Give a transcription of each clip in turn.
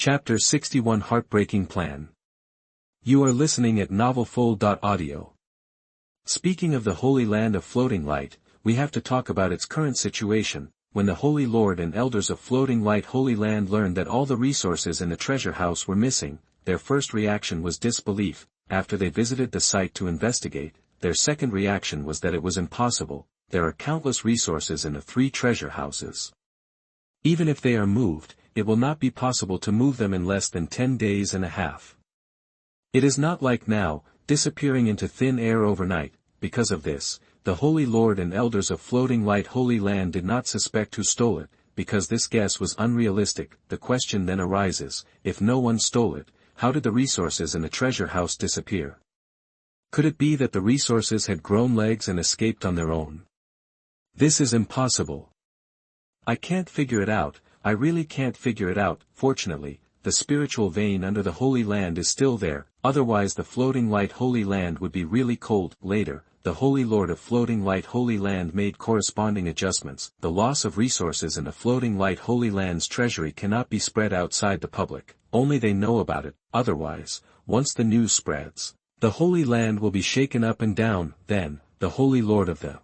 Chapter 61 Heartbreaking Plan. You are listening at novelfull.audio. Speaking of the Holy Land of Floating Light, we have to talk about its current situation. When the Holy Lord and elders of Floating Light Holy Land learned that all the resources in the treasure house were missing, their first reaction was disbelief. After they visited the site to investigate, their second reaction was that it was impossible. There are countless resources in the 3 treasure houses. Even if they are moved, it will not be possible to move them in less than 10 days and a half. It is not like now, disappearing into thin air overnight. Because of this, the Holy Lord and elders of Floating Light Holy Land did not suspect who stole it. Because this guess was unrealistic, the question then arises, if no one stole it, how did the resources in the treasure house disappear? Could it be that the resources had grown legs and escaped on their own? This is impossible. I can't figure it out. I really can't figure it out. Fortunately, the spiritual vein under the Holy Land is still there, otherwise the Floating Light Holy Land would be really cold. Later, the Holy Lord of Floating Light Holy Land made corresponding adjustments. The loss of resources in the Floating Light Holy Land's treasury cannot be spread outside the public, only they know about it. Otherwise, once the news spreads, the Holy Land will be shaken up and down. Then, the Holy Lord of the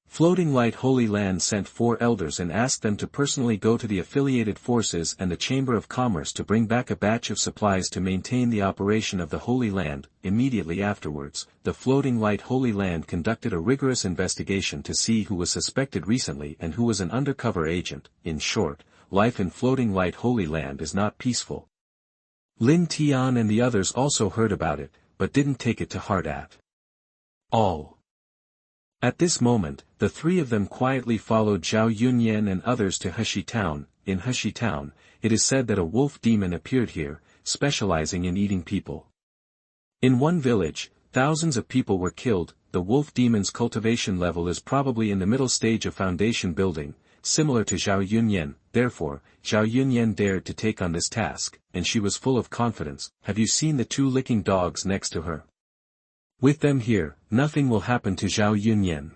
Floating Light Holy Land sent 4 elders and asked them to personally go to the affiliated forces and the Chamber of Commerce to bring back a batch of supplies to maintain the operation of the Holy Land. Immediately afterwards, the Floating Light Holy Land conducted a rigorous investigation to see who was suspected recently and who was an undercover agent. In short, life in Floating Light Holy Land is not peaceful. Lin Tian and the others also heard about it, but didn't take it to heart at all. At this moment, the 3 of them quietly followed Zhao Yunyan and others to Heshi Town. In Heshi Town, it is said that a wolf demon appeared here, specializing in eating people. In one village, thousands of people were killed. The wolf demon's cultivation level is probably in the middle stage of foundation building, similar to Zhao Yunyan. Therefore, Zhao Yunyan dared to take on this task, and she was full of confidence. Have you seen the 2 licking dogs next to her? With them here, nothing will happen to Zhao Yunyan.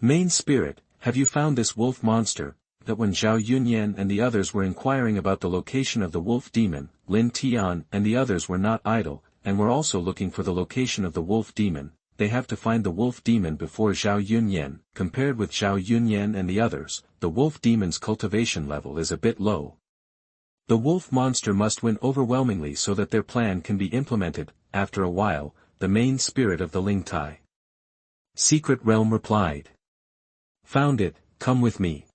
Main Spirit, have you found this wolf monster? That when Zhao Yunyan and the others were inquiring about the location of the wolf demon, Lin Tian and the others were not idle, and were also looking for the location of the wolf demon. They have to find the wolf demon before Zhao Yunyan. Compared with Zhao Yunyan and the others, the wolf demon's cultivation level is a bit low. The wolf monster must win overwhelmingly so that their plan can be implemented. After a while, the main spirit of the Lingtai Secret Realm replied. Found it, come with me.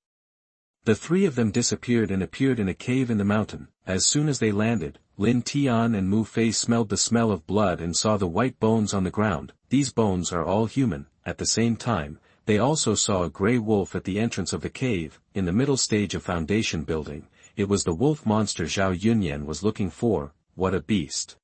The 3 of them disappeared and appeared in a cave in the mountain. As soon as they landed, Lin Tian and Mu Fei smelled the smell of blood and saw the white bones on the ground. These bones are all human. At the same time, they also saw a grey wolf at the entrance of the cave, in the middle stage of foundation building. It was the wolf monster Zhao Yunyan was looking for. What a beast!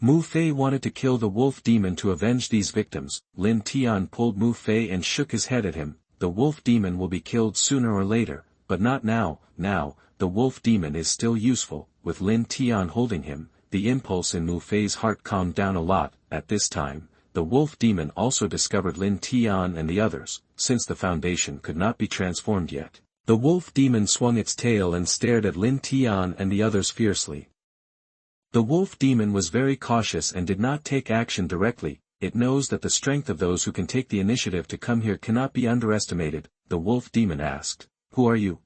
Mu Fei wanted to kill the wolf demon to avenge these victims. Lin Tian pulled Mu Fei and shook his head at him. The wolf demon will be killed sooner or later, but not now. Now, the wolf demon is still useful. With Lin Tian holding him, the impulse in Mu Fei's heart calmed down a lot. At this time, the wolf demon also discovered Lin Tian and the others. Since the foundation could not be transformed yet, the wolf demon swung its tail and stared at Lin Tian and the others fiercely. The wolf demon was very cautious and did not take action directly. It knows that the strength of those who can take the initiative to come here cannot be underestimated. The wolf demon asked, "Who are you?"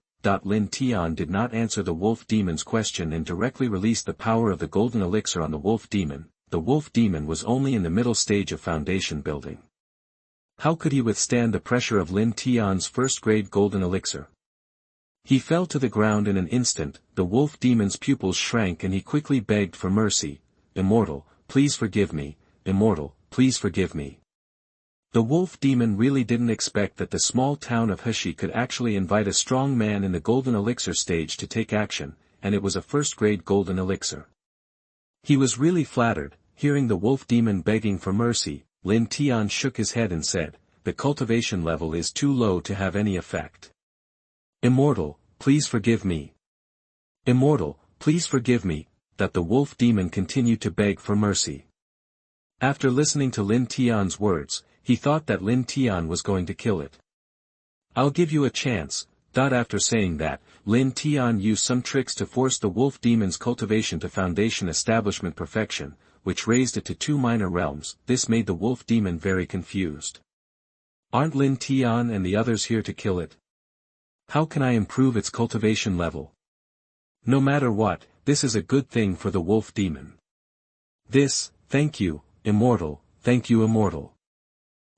Lin Tian did not answer the wolf demon's question and directly released the power of the golden elixir on the wolf demon. The wolf demon was only in the middle stage of foundation building. How could he withstand the pressure of Lin Tian's first-grade golden elixir? He fell to the ground in an instant. The wolf demon's pupils shrank and he quickly begged for mercy. "Immortal, please forgive me. Immortal, please forgive me." The wolf demon really didn't expect that the small town of Heshi could actually invite a strong man in the golden elixir stage to take action, and it was a first-grade golden elixir. He was really flattered. Hearing the wolf demon begging for mercy, Lin Tian shook his head and said, "The cultivation level is too low to have any effect. Immortal, please forgive me. Immortal, please forgive me." The wolf demon continued to beg for mercy. After listening to Lin Tian's words, he thought that Lin Tian was going to kill it. "I'll give you a chance, After saying that, Lin Tian used some tricks to force the wolf demon's cultivation to foundation establishment perfection, which raised it to 2 minor realms. This made the wolf demon very confused. Aren't Lin Tian and the others here to kill it? How can I improve its cultivation level? No matter what, this is a good thing for the wolf demon. Thank you, Immortal, thank you Immortal.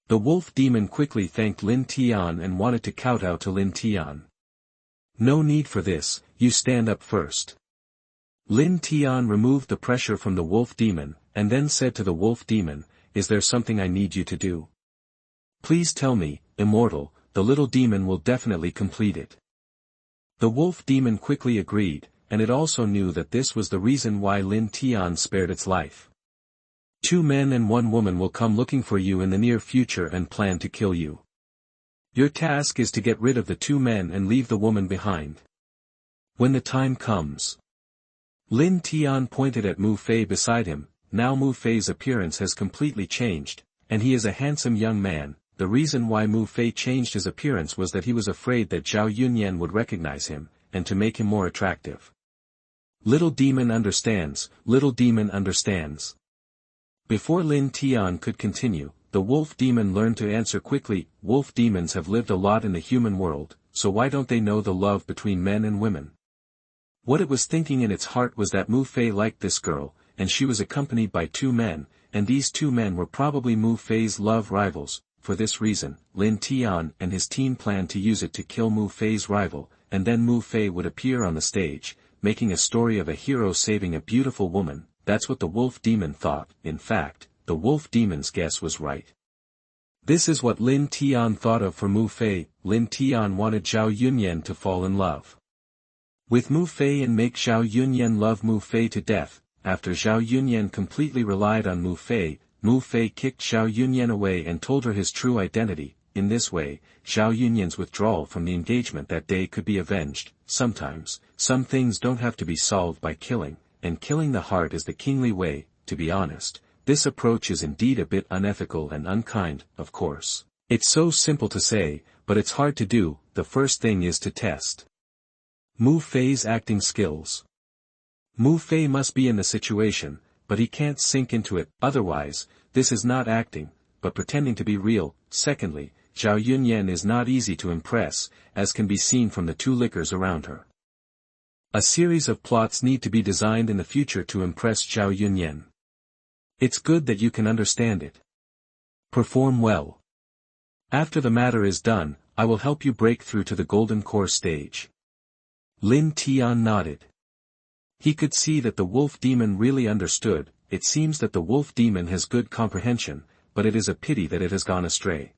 The wolf demon quickly thanked Lin Tian and wanted to kowtow to Lin Tian. No need for this, you stand up first. Lin Tian removed the pressure from the wolf demon, and then said to the wolf demon, is there something I need you to do? Please tell me, Immortal, the little demon will definitely complete it. The wolf demon quickly agreed, and it also knew that this was the reason why Lin Tian spared its life. 2 men and 1 woman will come looking for you in the near future and plan to kill you. Your task is to get rid of the 2 men and leave the woman behind. When the time comes. Lin Tian pointed at Mu Fei beside him. Now Mu Fei's appearance has completely changed, and he is a handsome young man. The reason why Mu Fei changed his appearance was that he was afraid that Zhao Yunyan would recognize him, and to make him more attractive. Little demon understands, little demon understands. Before Lin Tian could continue, the wolf demon learned to answer quickly. Wolf demons have lived a lot in the human world, so why don't they know the love between men and women? What it was thinking in its heart was that Mu Fei liked this girl, and she was accompanied by 2 men, and these 2 men were probably Mu Fei's love rivals. For this reason, Lin Tian and his team planned to use it to kill Mu Fei's rival, and then Mu Fei would appear on the stage, making a story of a hero saving a beautiful woman. That's what the wolf demon thought. In fact, the wolf demon's guess was right. This is what Lin Tian thought of for Mu Fei. Lin Tian wanted Zhao Yunyan to fall in love with Mu Fei and make Zhao Yunyan love Mu Fei to death. After Zhao Yunyan completely relied on Mu Fei kicked Zhao Yunyan away and told her his true identity. In this way, Zhao Yunyan's withdrawal from the engagement that day could be avenged. Sometimes, some things don't have to be solved by killing, and killing the heart is the kingly way. To be honest, this approach is indeed a bit unethical and unkind, of course. It's so simple to say, but it's hard to do. The first thing is to test Mu Fei's acting skills. Mu Fei must be in the situation, but he can't sink into it. Otherwise, this is not acting, but pretending to be real. Secondly, Zhao Yunyan is not easy to impress, as can be seen from the 2 liquors around her. A series of plots need to be designed in the future to impress Zhao Yunyan. It's good that you can understand it. Perform well. After the matter is done, I will help you break through to the golden core stage. Lin Tian nodded. He could see that the wolf demon really understood. It seems that the wolf demon has good comprehension, but it is a pity that it has gone astray.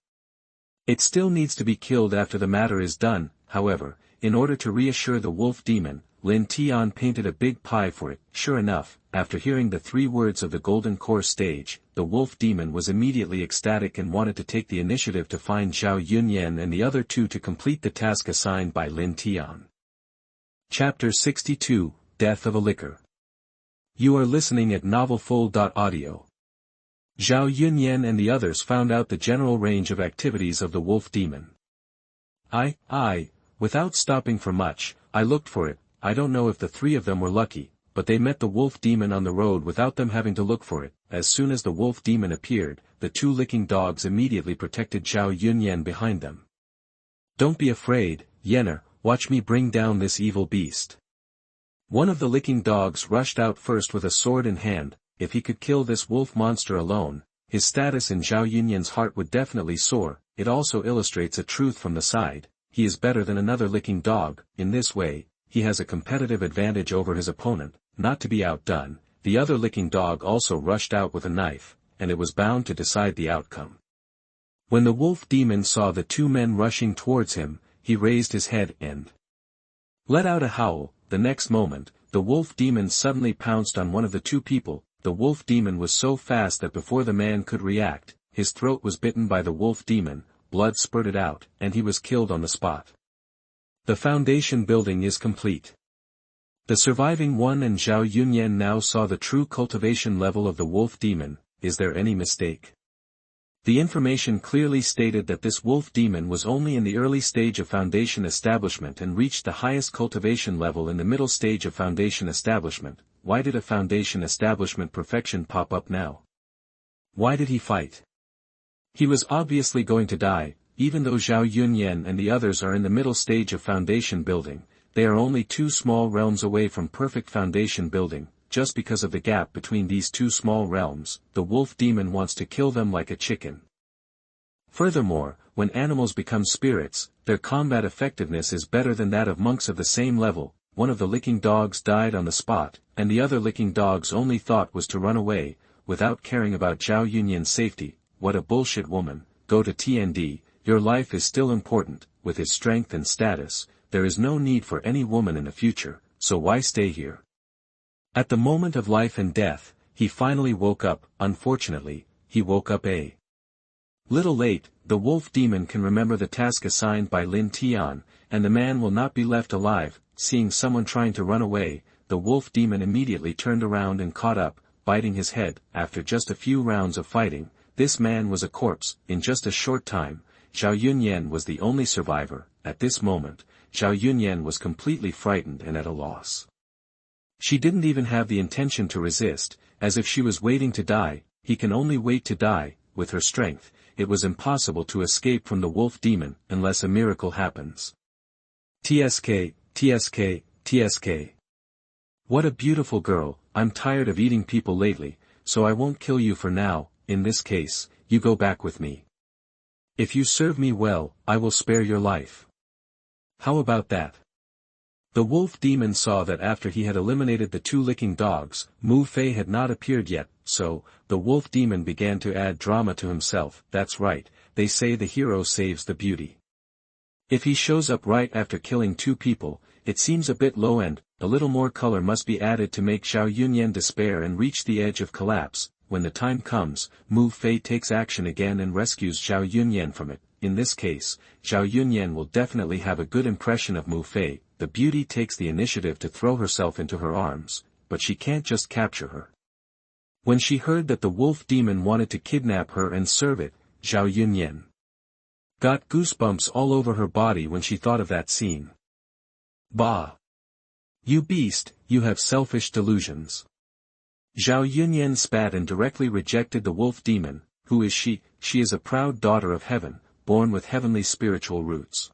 It still needs to be killed after the matter is done. However, in order to reassure the wolf demon, Lin Tian painted a big pie for it. Sure enough, after hearing the 3 words of the golden core stage, the wolf demon was immediately ecstatic and wanted to take the initiative to find Zhao Yunyan and the other 2 to complete the task assigned by Lin Tian. Chapter 62, Death of a Liquor. You are listening at novelfull.audio. Zhao Yunyan and the others found out the general range of activities of the wolf demon. Without stopping for much, I looked for it. I don't know if the 3 of them were lucky, but they met the wolf demon on the road without them having to look for it. As soon as the wolf demon appeared, the 2 licking dogs immediately protected Zhao Yunyan behind them. Don't be afraid, Yenner, watch me bring down this evil beast. One of the licking dogs rushed out first with a sword in hand. If he could kill this wolf monster alone, his status in Zhao Yunyan's heart would definitely soar. It also illustrates a truth from the side. He is better than another licking dog. In this way, he has a competitive advantage over his opponent. Not to be outdone, the other licking dog also rushed out with a knife, and it was bound to decide the outcome. When the wolf demon saw the 2 men rushing towards him, he raised his head and let out a howl. The next moment, the wolf demon suddenly pounced on one of the 2 people. The wolf demon was so fast that before the man could react, his throat was bitten by the wolf demon, blood spurted out, and he was killed on the spot. The foundation building is complete. The surviving one and Zhao Yunyan now saw the true cultivation level of the wolf demon. Is there any mistake? The information clearly stated that this wolf demon was only in the early stage of foundation establishment and reached the highest cultivation level in the middle stage of foundation establishment. Why did a foundation establishment perfection pop up now? Why did he fight? He was obviously going to die. Even though Zhao Yunyan and the others are in the middle stage of foundation building, they are only 2 small realms away from perfect foundation building. Just because of the gap between these 2 small realms, the wolf demon wants to kill them like a chicken. Furthermore, when animals become spirits, their combat effectiveness is better than that of monks of the same level. One of the licking dogs died on the spot, and the other licking dog's only thought was to run away, without caring about Zhao Yunyan's safety. What a bullshit woman. Go to TND, your life is still important. With his strength and status, there is no need for any woman in the future, so why stay here? At the moment of life and death, he finally woke up. Unfortunately, he woke up a little late. The wolf demon can remember the task assigned by Lin Tian, and the man will not be left alive. Seeing someone trying to run away, the wolf demon immediately turned around and caught up, biting his head. After just a few rounds of fighting, this man was a corpse. In just a short time, Zhao Yunyan was the only survivor. At this moment, Zhao Yunyan was completely frightened and at a loss. She didn't even have the intention to resist, as if she was waiting to die. He can only wait to die. With her strength, it was impossible to escape from the wolf demon, unless a miracle happens. TSK, TSK, TSK. What a beautiful girl. I'm tired of eating people lately, so I won't kill you for now. In this case, you go back with me. If you serve me well, I will spare your life. How about that? The wolf demon saw that after he had eliminated the 2 licking dogs, Mu Fei had not appeared yet, so, the wolf demon began to add drama to himself. That's right, they say the hero saves the beauty. If he shows up right after killing 2 people, it seems a bit low-end. A little more color must be added to make Zhao Yunyan despair and reach the edge of collapse. When the time comes, Mu Fei takes action again and rescues Zhao Yunyan from it. In this case, Zhao Yunyan will definitely have a good impression of Mu Fei. The beauty takes the initiative to throw herself into her arms, but she can't just capture her. When she heard that the wolf demon wanted to kidnap her and serve it, Zhao Yunyan got goosebumps all over her body when she thought of that scene. Bah! You beast, you have selfish delusions. Zhao Yunyan spat and directly rejected the wolf demon. Who is she? She is a proud daughter of heaven, born with heavenly spiritual roots.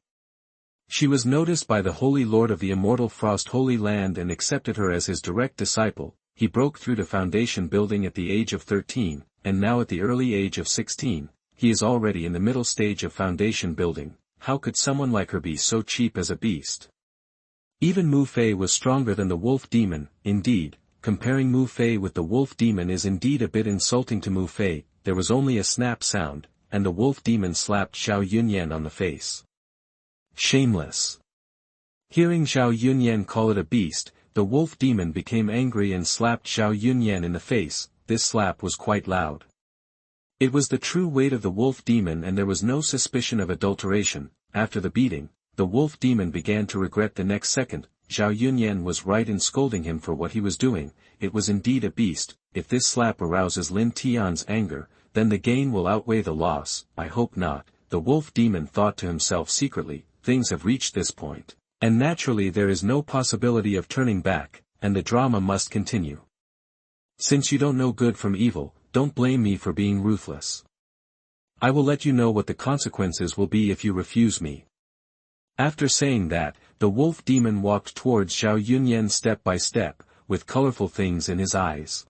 She was noticed by the Holy Lord of the Immortal Frost Holy Land and accepted her as his direct disciple. He broke through to foundation building at the age of 13, and now at the early age of 16, he is already in the middle stage of foundation building. How could someone like her be so cheap as a beast? Even Mu Fei was stronger than the wolf demon. Indeed, comparing Mu Fei with the wolf demon is indeed a bit insulting to Mu Fei. There was only a snap sound, and the wolf demon slapped Zhao Yunyan on the face. Shameless. Hearing Zhao Yunyan call it a beast, the wolf demon became angry and slapped Zhao Yunyan in the face. This slap was quite loud. It was the true weight of the wolf demon and there was no suspicion of adulteration. After the beating, the wolf demon began to regret the next second. Zhao Yunyan was right in scolding him for what he was doing. It was indeed a beast. If this slap arouses Lin Tian's anger, then the gain will outweigh the loss. I hope not, the wolf demon thought to himself secretly. Things have reached this point, and naturally there is no possibility of turning back, and the drama must continue. Since you don't know good from evil, don't blame me for being ruthless. I will let you know what the consequences will be if you refuse me. After saying that, the wolf demon walked towards Zhao Yunyan step by step, with colorful things in his eyes.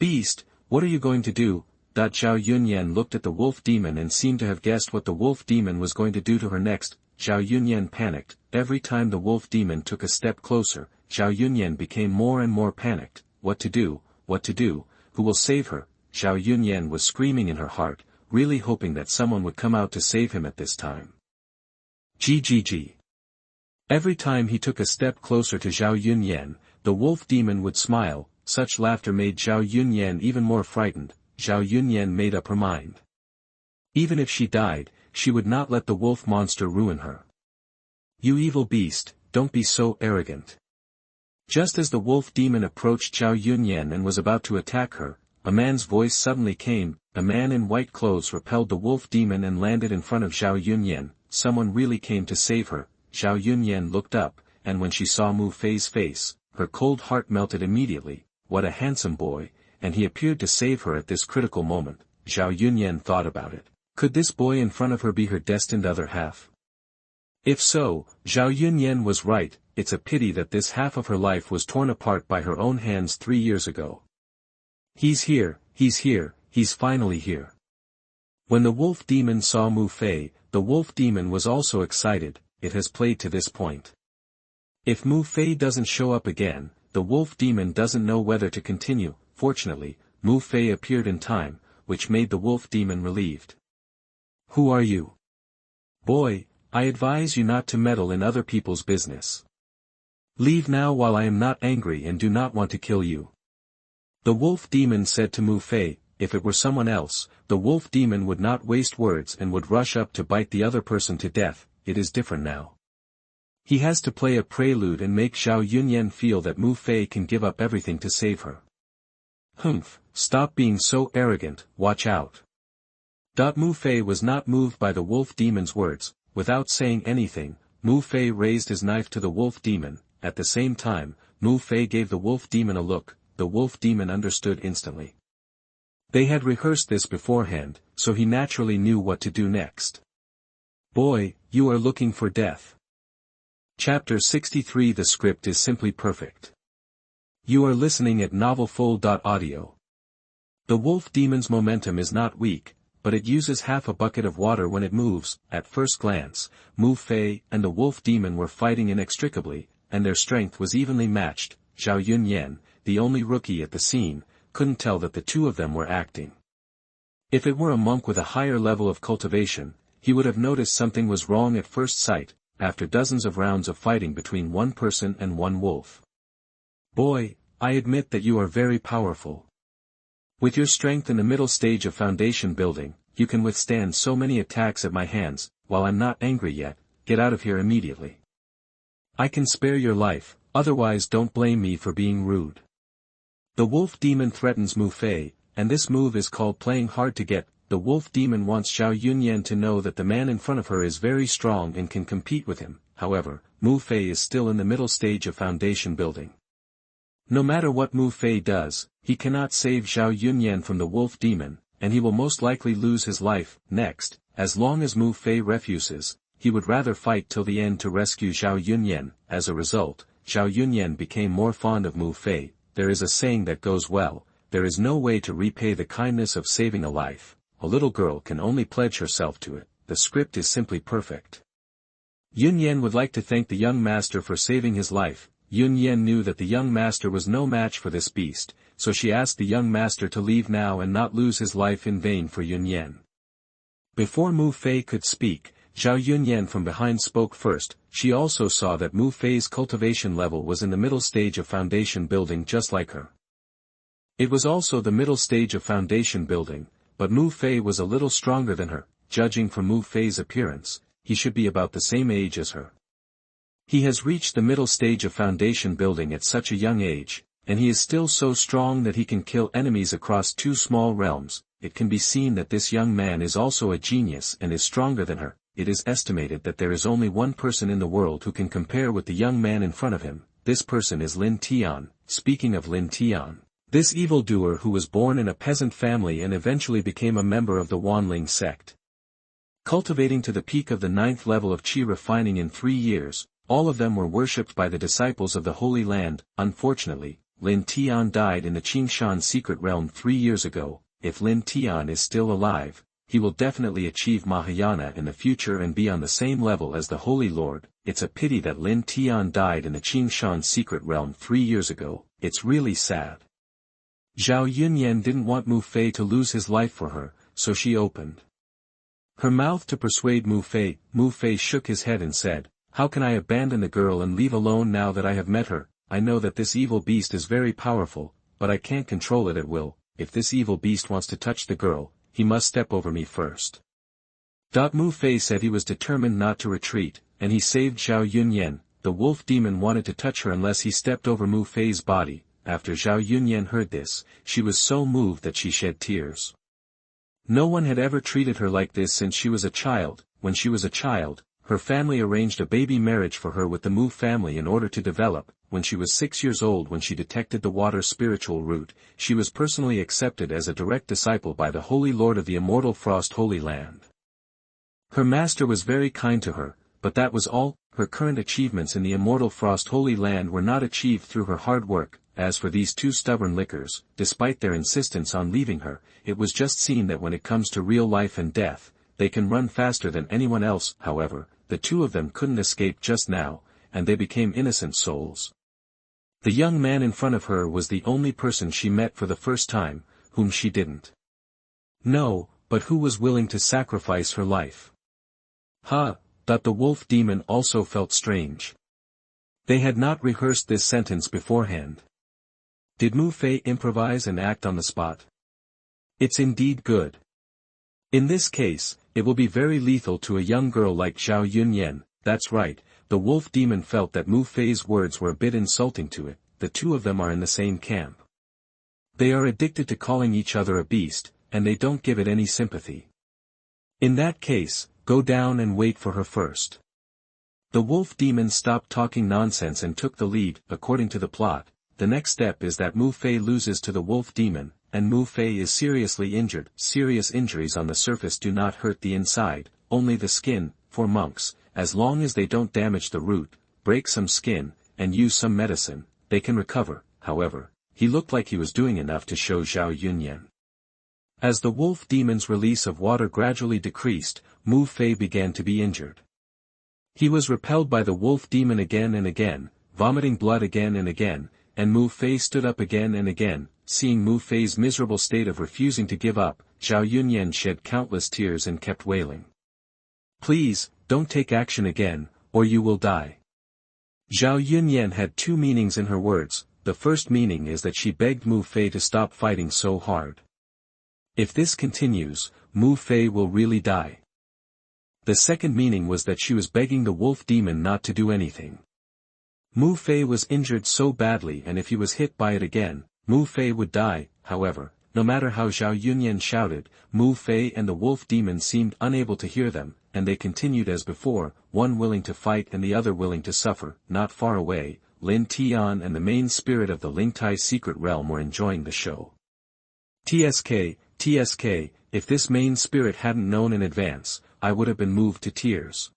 Beast, what are you going to do? Zhao Yunyan looked at the wolf demon and seemed to have guessed what the wolf demon was going to do to her next. Zhao Yunyan panicked. Every time the wolf demon took a step closer, Zhao Yunyan became more and more panicked. What to do? What to do? Who will save her? Zhao Yunyan was screaming in her heart, really hoping that someone would come out to save him at this time. GGG. Every time he took a step closer to Zhao Yunyan, the wolf demon would smile. Such laughter made Zhao Yunyan even more frightened. Zhao Yunyan made up her mind. Even if she died, she would not let the wolf monster ruin her. You evil beast, don't be so arrogant. Just as the wolf demon approached Zhao Yunyan and was about to attack her, a man's voice suddenly came. A man in white clothes repelled the wolf demon and landed in front of Zhao Yunyan. Someone really came to save her. Zhao Yunyan looked up, and when she saw Mu Fei's face, her cold heart melted immediately. What a handsome boy, and he appeared to save her at this critical moment. Zhao Yunyan thought about it. Could this boy in front of her be her destined other half? If so, Zhao Yunyan was right. It's a pity that this half of her life was torn apart by her own hands 3 years ago. He's here, he's finally here. When the wolf demon saw Mu Fei, the wolf demon was also excited. It has played to this point. If Mu Fei doesn't show up again, the wolf demon doesn't know whether to continue. Fortunately, Mu Fei appeared in time, which made the wolf demon relieved. Who are you? Boy, I advise you not to meddle in other people's business. Leave now while I am not angry and do not want to kill you. The wolf demon said to Mu Fei. If it were someone else, the wolf demon would not waste words and would rush up to bite the other person to death. It is different now. He has to play a prelude and make Zhao Yunyan feel that Mu Fei can give up everything to save her. Humph, stop being so arrogant, watch out. Mu Fei was not moved by the wolf demon's words. Without saying anything, Mu Fei raised his knife to the wolf demon. At the same time, Mu Fei gave the wolf demon a look. The wolf demon understood instantly. They had rehearsed this beforehand, so he naturally knew what to do next. Boy, you are looking for death. Chapter 63. The script is simply perfect. You are listening at novelfull.audio. The wolf demon's momentum is not weak, but it uses half a bucket of water when it moves. At first glance, Mu Fei and the wolf demon were fighting inextricably, and their strength was evenly matched. Zhao Yunyan, the only rookie at the scene, couldn't tell that the two of them were acting. If it were a monk with a higher level of cultivation, he would have noticed something was wrong at first sight, after dozens of rounds of fighting between one person and one wolf. Boy, I admit that you are very powerful. With your strength in the middle stage of foundation building, you can withstand so many attacks at my hands. While I'm not angry yet, get out of here immediately. I can spare your life, otherwise don't blame me for being rude. The wolf demon threatens Mu Fei, and this move is called playing hard to get. The wolf demon wants Zhao Yunyan to know that the man in front of her is very strong and can compete with him. However, Mu Fei is still in the middle stage of foundation building. No matter what Mu Fei does, he cannot save Zhao Yunyan from the wolf demon, and he will most likely lose his life. Next, as long as Mu Fei refuses, he would rather fight till the end to rescue Zhao Yunyan. As a result, Zhao Yunyan became more fond of Mu Fei. There is a saying that goes well, there is no way to repay the kindness of saving a life. A little girl can only pledge herself to it. The script is simply perfect. Yunyan would like to thank the young master for saving his life. Yunyan knew that the young master was no match for this beast, so she asked the young master to leave now and not lose his life in vain for Yunyan. Before Mu Fei could speak, Zhao Yunyan from behind spoke first. She also saw that Mu Fei's cultivation level was in the middle stage of foundation building just like her. It was also the middle stage of foundation building, but Mu Fei was a little stronger than her. Judging from Mu Fei's appearance, he should be about the same age as her. He has reached the middle stage of foundation building at such a young age, and he is still so strong that he can kill enemies across 2 small realms. It can be seen that this young man is also a genius and is stronger than her. It is estimated that there is only one person in the world who can compare with the young man in front of him. This person is Lin Tian. Speaking of Lin Tian, this evildoer who was born in a peasant family and eventually became a member of the Wanling sect. Cultivating to the peak of the 9th level of Qi refining in 3 years, all of them were worshipped by the disciples of the Holy Land. Unfortunately, Lin Tian died in the Qingshan secret realm 3 years ago. If Lin Tian is still alive, he will definitely achieve Mahayana in the future and be on the same level as the Holy Lord. It's a pity that Lin Tian died in the Qingshan secret realm 3 years ago. It's really sad. Zhao Yunyan didn't want Mu Fei to lose his life for her, so she opened her mouth to persuade Mu Fei. Mu Fei shook his head and said, "How can I abandon the girl and leave alone now that I have met her? I know that this evil beast is very powerful, but I can't control it at will. If this evil beast wants to touch the girl, he must step over me first." Mu Fei said he was determined not to retreat, and he saved Zhao Yunyan. The wolf demon wanted to touch her unless he stepped over Mu Fei's body. After Zhao Yunyan heard this, she was so moved that she shed tears. No one had ever treated her like this since she was a child. When she was a child, her family arranged a baby marriage for her with the Mu family in order to develop. When she was 6 years old, when she detected the water spiritual root, she was personally accepted as a direct disciple by the Holy Lord of the Immortal Frost Holy Land. Her master was very kind to her, but that was all. Her current achievements in the Immortal Frost Holy Land were not achieved through her hard work. As for these two stubborn lickers, despite their insistence on leaving her, it was just seen that when it comes to real life and death, they can run faster than anyone else. However, the two of them couldn't escape just now, and they became innocent souls. The young man in front of her was the only person she met for the first time, whom she didn't know, but who was willing to sacrifice her life. That the wolf demon also felt strange. They had not rehearsed this sentence beforehand. Did Mu Fei improvise and act on the spot? It's indeed good. In this case, it will be very lethal to a young girl like Zhao Yunyan. That's right, the wolf demon felt that Mu Fei's words were a bit insulting to it. The two of them are in the same camp. They are addicted to calling each other a beast, and they don't give it any sympathy. In that case, go down and wait for her first. The wolf demon stopped talking nonsense and took the lead. According to the plot, the next step is that Mu Fei loses to the wolf demon, and Mu Fei is seriously injured. Serious injuries on the surface do not hurt the inside, only the skin. For monks, as long as they don't damage the root, break some skin, and use some medicine, they can recover. However, he looked like he was doing enough to show Zhao Yunyan. As the wolf demon's release of water gradually decreased, Mu Fei began to be injured. He was repelled by the wolf demon again and again, vomiting blood again and again, and Mu Fei stood up again and again. Seeing Mu Fei's miserable state of refusing to give up, Zhao Yunyan shed countless tears and kept wailing. Please, don't take action again, or you will die. Zhao Yunyan had two meanings in her words. The first meaning is that she begged Mu Fei to stop fighting so hard. If this continues, Mu Fei will really die. The second meaning was that she was begging the wolf demon not to do anything. Mu Fei was injured so badly, and if he was hit by it again, Mu Fei would die. However, no matter how Zhao Yunyan shouted, Mu Fei and the wolf demon seemed unable to hear them, and they continued as before, one willing to fight and the other willing to suffer. Not far away, Lin Tian and the main spirit of the Lingtai secret realm were enjoying the show. TSK, if this main spirit hadn't known in advance, I would have been moved to tears.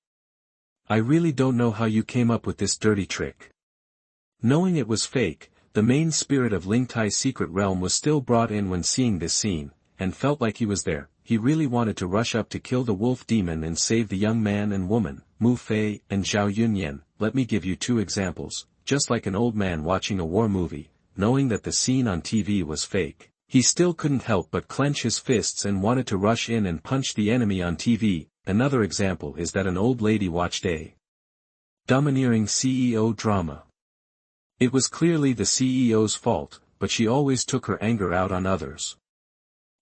I really don't know how you came up with this dirty trick. Knowing it was fake, the main spirit of Lingtai's secret realm was still brought in when seeing this scene, and felt like he was there. He really wanted to rush up to kill the wolf demon and save the young man and woman, Mu Fei and Zhao Yunyan. Let me give you two examples. Just like an old man watching a war movie, knowing that the scene on TV was fake, he still couldn't help but clench his fists and wanted to rush in and punch the enemy on TV. Another example is that an old lady watched a domineering CEO drama. It was clearly the CEO's fault, but she always took her anger out on others.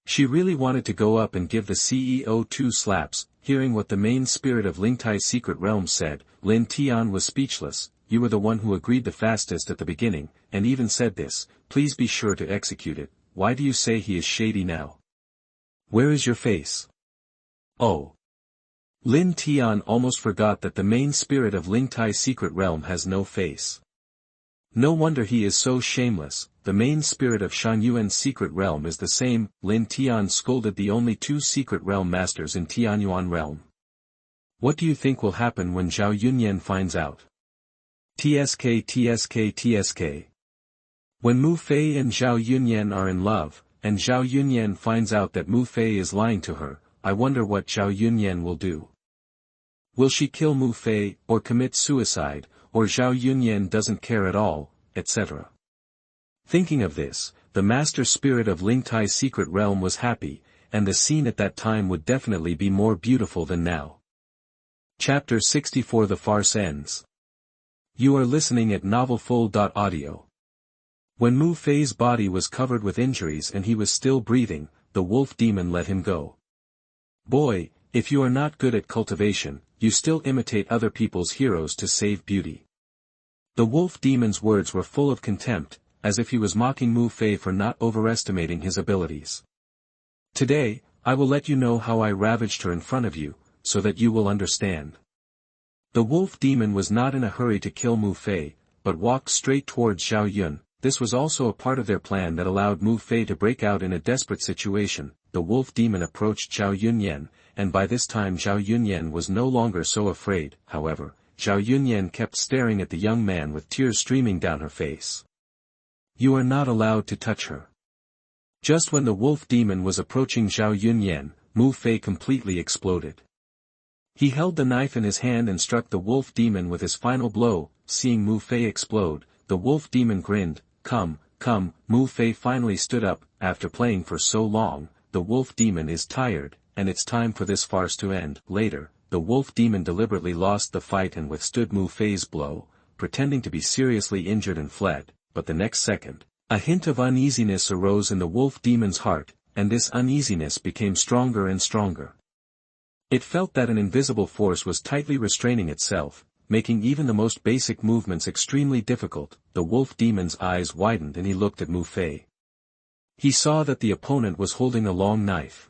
She really wanted to go up and give the CEO 2 slaps. Hearing what the main spirit of Lingtai's secret realm said, Lin Tian was speechless. You were the one who agreed the fastest at the beginning, and even said this. Please be sure to execute it. Why do you say he is shady now? Where is your face? Oh. Lin Tian almost forgot that the main spirit of Lingtai's secret realm has no face. No wonder he is so shameless. The main spirit of Xuanhuan's secret realm is the same. Lin Tian scolded the only two secret realm masters in Tianyuan realm. What do you think will happen when Zhao Yunyan finds out? TSK. When Mu Fei and Zhao Yunyan are in love, and Zhao Yunyan finds out that Mu Fei is lying to her, I wonder what Zhao Yunyan will do. Will she kill Mu Fei, or commit suicide, or Zhao Yunyan doesn't care at all, etc. Thinking of this, the master spirit of Lingtai's secret realm was happy, and the scene at that time would definitely be more beautiful than now. Chapter 64 The Farce Ends. You are listening at novelfull.audio. When Mu Fei's body was covered with injuries and he was still breathing, the wolf demon let him go. Boy, if you are not good at cultivation, you still imitate other people's heroes to save beauty. The wolf demon's words were full of contempt, as if he was mocking Mu Fei for not overestimating his abilities. Today, I will let you know how I ravaged her in front of you, so that you will understand. The wolf demon was not in a hurry to kill Mu Fei, but walked straight towards Zhao Yun. This was also a part of their plan that allowed Mu Fei to break out in a desperate situation. The wolf demon approached Zhao Yunyan, and by this time Zhao Yunyan was no longer so afraid. However, Zhao Yunyan kept staring at the young man with tears streaming down her face. You are not allowed to touch her. Just when the wolf demon was approaching Zhao Yunyan, Mu Fei completely exploded. He held the knife in his hand and struck the wolf demon with his final blow. Seeing Mu Fei explode, the wolf demon grinned. Come, come, Mu Fei finally stood up. After playing for so long, the wolf demon is tired, and it's time for this farce to end. Later, the wolf demon deliberately lost the fight and withstood Mu Fei's blow, pretending to be seriously injured and fled, but the next second, a hint of uneasiness arose in the wolf demon's heart, and this uneasiness became stronger and stronger. It felt that an invisible force was tightly restraining itself, making even the most basic movements extremely difficult. The wolf demon's eyes widened and he looked at Mu Fei. He saw that the opponent was holding a long knife.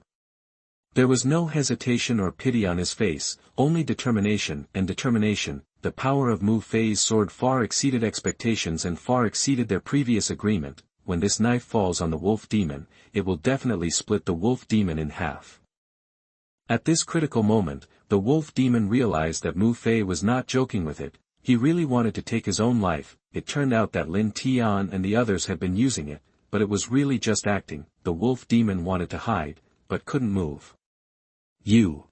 There was no hesitation or pity on his face, only determination and determination. The power of Mu Fei's sword far exceeded expectations and far exceeded their previous agreement. When this knife falls on the wolf demon, it will definitely split the wolf demon in half. At this critical moment, the wolf demon realized that Mu Fei was not joking with it. He really wanted to take his own life. It turned out that Lin Tian and the others had been using it, but it was really just acting. The wolf demon wanted to hide, but couldn't move. You.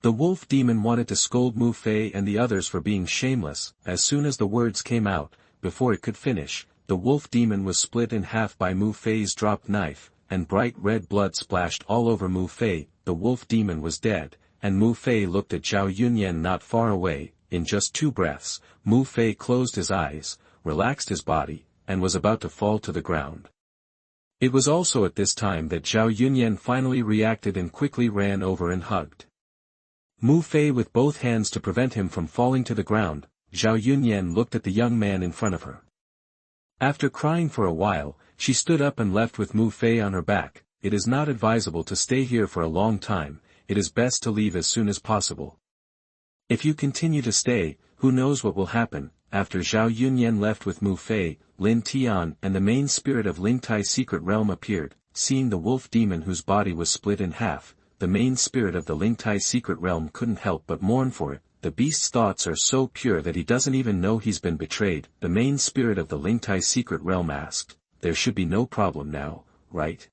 The wolf demon wanted to scold Mu Fei and the others for being shameless. As soon as the words came out, before it could finish, the wolf demon was split in half by Mu Fei's dropped knife, and bright red blood splashed all over Mu Fei. The wolf demon was dead, and Mu Fei looked at Zhao Yunyan not far away. In just 2 breaths, Mu Fei closed his eyes, relaxed his body, and was about to fall to the ground. It was also at this time that Zhao Yunyan finally reacted and quickly ran over and hugged Mu Fei with both hands to prevent him from falling to the ground. Zhao Yunyan looked at the young man in front of her. After crying for a while, she stood up and left with Mu Fei on her back. It is not advisable to stay here for a long time. It is best to leave as soon as possible. If you continue to stay, who knows what will happen. After Zhao Yunyan left with Mu Fei, Lin Tian and the main spirit of Lingtai's secret realm appeared. Seeing the wolf demon whose body was split in half, the main spirit of the Lingtai secret realm couldn't help but mourn for it. The beast's thoughts are so pure that he doesn't even know he's been betrayed. The main spirit of the Lingtai secret realm asked, there should be no problem now, right?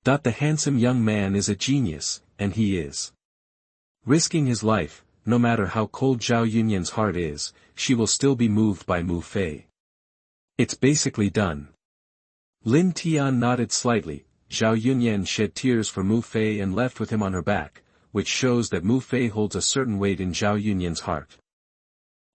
The handsome young man is a genius, and he is risking his life. No matter how cold Zhao Yunyan's heart is, she will still be moved by Mu Fei. It's basically done. Lin Tian nodded slightly. Zhao Yunyan shed tears for Mu Fei and left with him on her back, which shows that Mu Fei holds a certain weight in Zhao Yunyan's heart.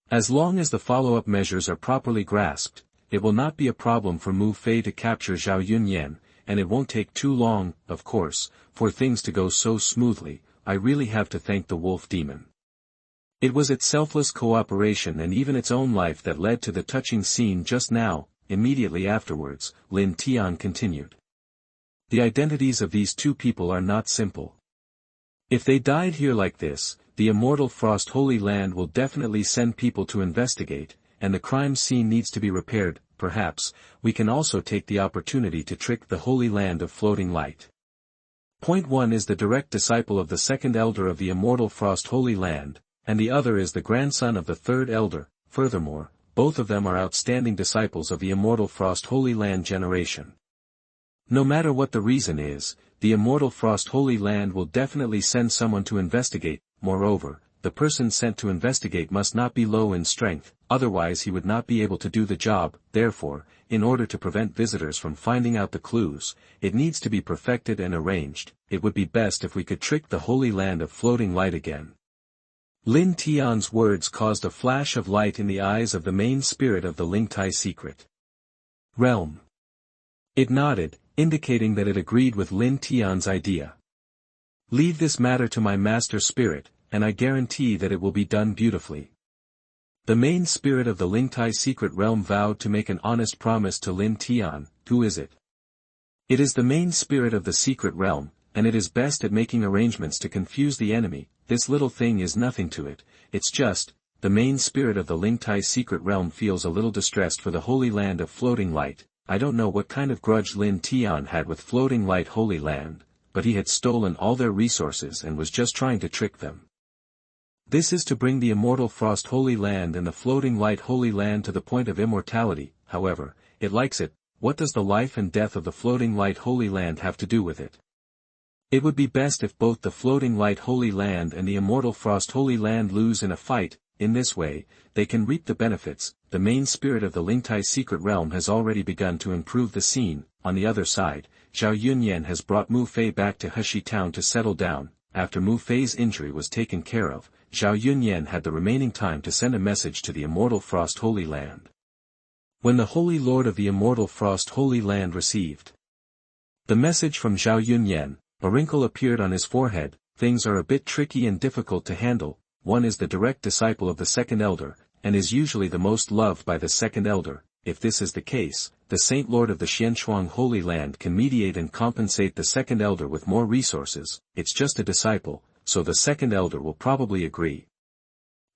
As long as the follow-up measures are properly grasped, it will not be a problem for Mu Fei to capture Zhao Yunyan, and it won't take too long, of course, for things to go so smoothly. I really have to thank the wolf demon. It was its selfless cooperation and even its own life that led to the touching scene just now. Immediately afterwards, Lin Tian continued. The identities of these 2 people are not simple. If they died here like this, the immortal Frost Holy Land will definitely send people to investigate, and the crime scene needs to be repaired. Perhaps, we can also take the opportunity to trick the Holy Land of Floating Light. Point 1 is the direct disciple of the 2nd elder of the immortal Frost Holy Land, and the other is the grandson of the 3rd elder. Furthermore, both of them are outstanding disciples of the immortal Frost Holy Land generation. No matter what the reason is, the immortal Frost Holy Land will definitely send someone to investigate. Moreover, the person sent to investigate must not be low in strength, otherwise he would not be able to do the job. Therefore, in order to prevent visitors from finding out the clues, it needs to be perfected and arranged. It would be best if we could trick the Holy Land of Floating Light again. Lin Tian's words caused a flash of light in the eyes of the main spirit of the Lingtai secret realm. It nodded, indicating that it agreed with Lin Tian's idea. Leave this matter to my master spirit, and I guarantee that it will be done beautifully. The main spirit of the Lingtai secret realm vowed to make an honest promise to Lin Tian. Who is it? It is the main spirit of the secret realm, and it is best at making arrangements to confuse the enemy. This little thing is nothing to it, it's just, the main spirit of the Lingtai secret realm feels a little distressed for the holy land of floating light. I don't know what kind of grudge Lin Tian had with floating light holy land, but he had stolen all their resources and was just trying to trick them. This is to bring the immortal frost holy land and the floating light holy land to the point of immortality. However, it likes it. What does the life and death of the floating light holy land have to do with it? It would be best if both the floating light holy land and the immortal frost holy land lose in a fight. In this way, they can reap the benefits. The main spirit of the Lingtai secret realm has already begun to improve the scene. On the other side, Zhao Yunyan has brought Mu Fei back to Heshi town to settle down. After Mu Fei's injury was taken care of, Zhao Yunyan had the remaining time to send a message to the immortal frost holy land. When the Holy Lord of the Immortal Frost Holy Land received the message from Zhao Yunyan, a wrinkle appeared on his forehead. Things are a bit tricky and difficult to handle. One is the direct disciple of the second elder, and is usually the most loved by the second elder. If this is the case, the Saint Lord of the Xianxia Holy Land can mediate and compensate the second elder with more resources. It's just a disciple, so the second elder will probably agree.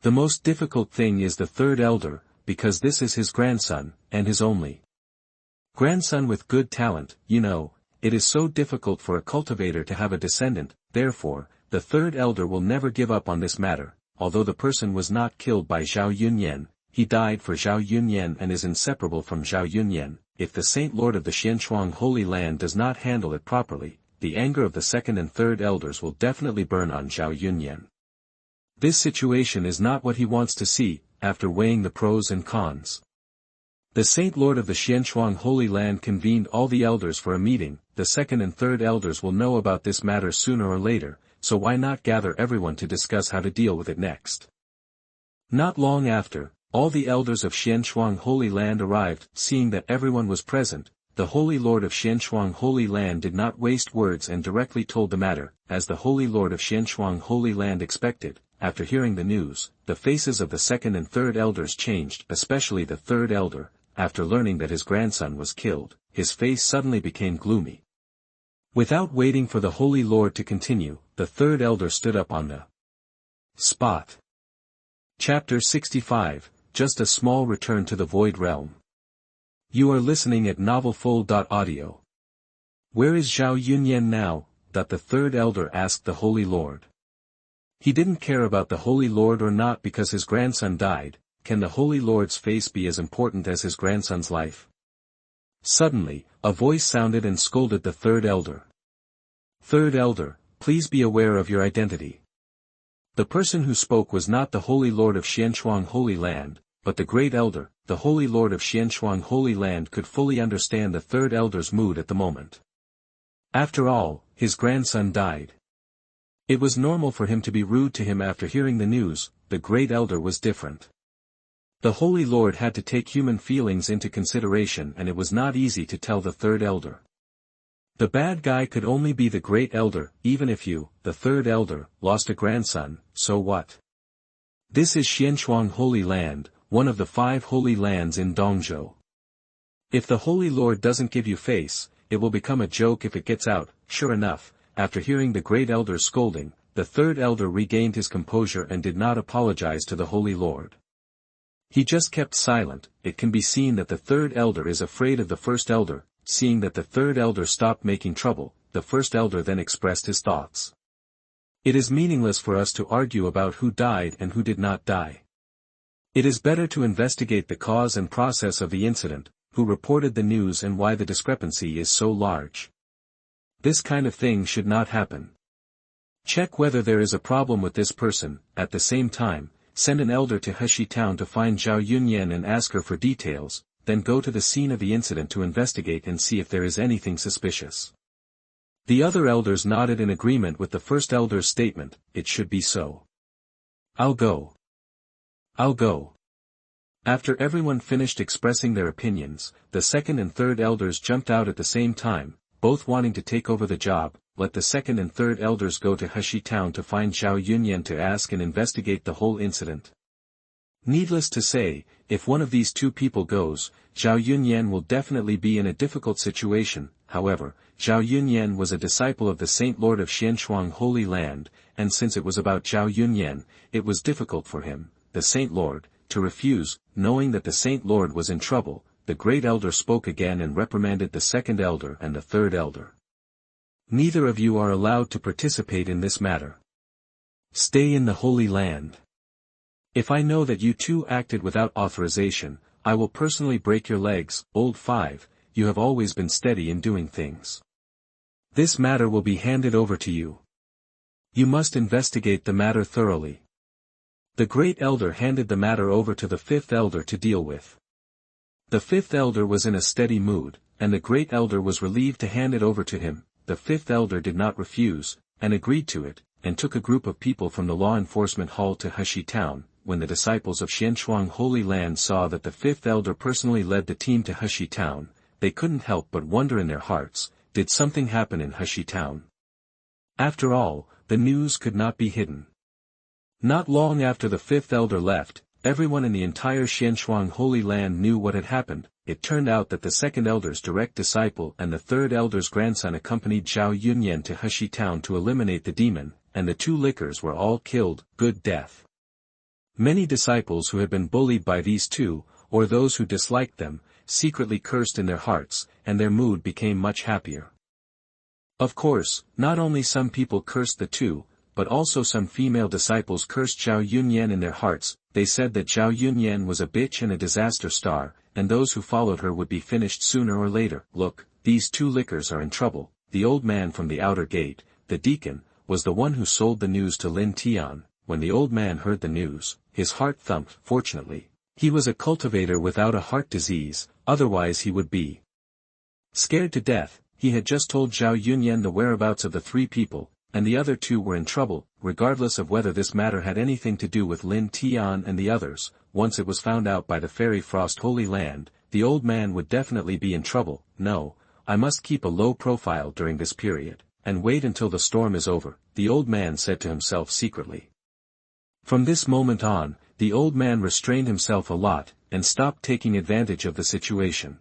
The most difficult thing is the third elder, because this is his grandson, and his only grandson with good talent. It is so difficult for a cultivator to have a descendant. Therefore, the third elder will never give up on this matter. Although the person was not killed by Zhao Yunyan, he died for Zhao Yunyan and is inseparable from Zhao Yunyan. If the Saint Lord of the Xianxia Holy Land does not handle it properly, the anger of the second and third elders will definitely burn on Zhao Yunyan. This situation is not what he wants to see. After weighing the pros and cons, the Saint Lord of the Xianxia Holy Land convened all the elders for a meeting. The second and third elders will know about this matter sooner or later, so why not gather everyone to discuss how to deal with it next? Not long after, all the elders of Xianxia Holy Land arrived. Seeing that everyone was present, the Holy Lord of Xianxia Holy Land did not waste words and directly told the matter, as the Holy Lord of Xianxia Holy Land expected. After hearing the news, the faces of the second and third elders changed, especially the third elder. After learning that his grandson was killed, his face suddenly became gloomy. Without waiting for the Holy Lord to continue, the third elder stood up on the spot. Chapter 65, Just a Small Return to the Void Realm. You are listening at novelfull.audio. Where is Zhao Yunyan now? The third elder asked the Holy Lord. He didn't care about the Holy Lord or not because his grandson died. Can the Holy Lord's face be as important as his grandson's life? Suddenly, a voice sounded and scolded the third elder. Third elder, please be aware of your identity. The person who spoke was not the Holy Lord of Xianxia Holy Land, but the great elder. The Holy Lord of Xianxia Holy Land could fully understand the third elder's mood at the moment. After all, his grandson died. It was normal for him to be rude to him after hearing the news. The great elder was different. The Holy Lord had to take human feelings into consideration, and it was not easy to tell the third elder. The bad guy could only be the great elder. Even if you, the third elder, lost a grandson, so what? This is Xianxia Holy Land, one of the 5 holy lands in Dongzhou. If the Holy Lord doesn't give you face, it will become a joke if it gets out. Sure enough, after hearing the great elder's scolding, the third elder regained his composure and did not apologize to the Holy Lord. He just kept silent. It can be seen that the third elder is afraid of the first elder. Seeing that the third elder stopped making trouble, the first elder then expressed his thoughts. It is meaningless for us to argue about who died and who did not die. It is better to investigate the cause and process of the incident, who reported the news and why the discrepancy is so large. This kind of thing should not happen. Check whether there is a problem with this person. At the same time, send an elder to Heshi town to find Zhao Yunyan and ask her for details, then go to the scene of the incident to investigate and see if there is anything suspicious. The other elders nodded in agreement with the first elder's statement. It should be so. I'll go. I'll go. After everyone finished expressing their opinions, the second and third elders jumped out at the same time, both wanting to take over the job. Let the second and third elders go to Heshi town to find Zhao Yunyan to ask and investigate the whole incident. Needless to say, if one of these two people goes, Zhao Yunyan will definitely be in a difficult situation. However, Zhao Yunyan was a disciple of the Saint Lord of Xianshuang Holy Land, and since it was about Zhao Yunyan, it was difficult for him, the Saint Lord, to refuse. Knowing that the Saint Lord was in trouble, the Great Elder spoke again and reprimanded the second elder and the third elder. Neither of you are allowed to participate in this matter. Stay in the Holy Land. If I know that you two acted without authorization, I will personally break your legs. Old 5, you have always been steady in doing things. This matter will be handed over to you. You must investigate the matter thoroughly. The Great Elder handed the matter over to the fifth elder to deal with. The fifth elder was in a steady mood, and the Great Elder was relieved to hand it over to him. The fifth elder did not refuse, and agreed to it, and took a group of people from the law enforcement hall to Heshi town. When the disciples of Xianshuang Holy Land saw that the fifth elder personally led the team to Heshi town, they couldn't help but wonder in their hearts, did something happen in Heshi town? After all, the news could not be hidden. Not long after the fifth elder left, everyone in the entire Xianshuang Holy Land knew what had happened. It turned out that the second elder's direct disciple and the third elder's grandson accompanied Zhao Yunyan to Heshi town to eliminate the demon, and the two lickers were all killed, good death. Many disciples who had been bullied by these two, or those who disliked them, secretly cursed in their hearts, and their mood became much happier. Of course, not only some people cursed the two, but also some female disciples cursed Zhao Yunyan in their hearts. They said that Zhao Yunyan was a bitch and a disaster star, and those who followed her would be finished sooner or later. Look, these two lickers are in trouble. The old man from the outer gate, the deacon, was the one who sold the news to Lin Tian. When the old man heard the news, his heart thumped. Fortunately, he was a cultivator without a heart disease, otherwise he would be scared to death. He had just told Zhao Yunyan the whereabouts of the three people, and the other two were in trouble, regardless of whether this matter had anything to do with Lin Tian and the others. Once it was found out by the Fairy Frost Holy Land, the old man would definitely be in trouble. No, I must keep a low profile during this period, and wait until the storm is over, the old man said to himself secretly. From this moment on, the old man restrained himself a lot, and stopped taking advantage of the situation.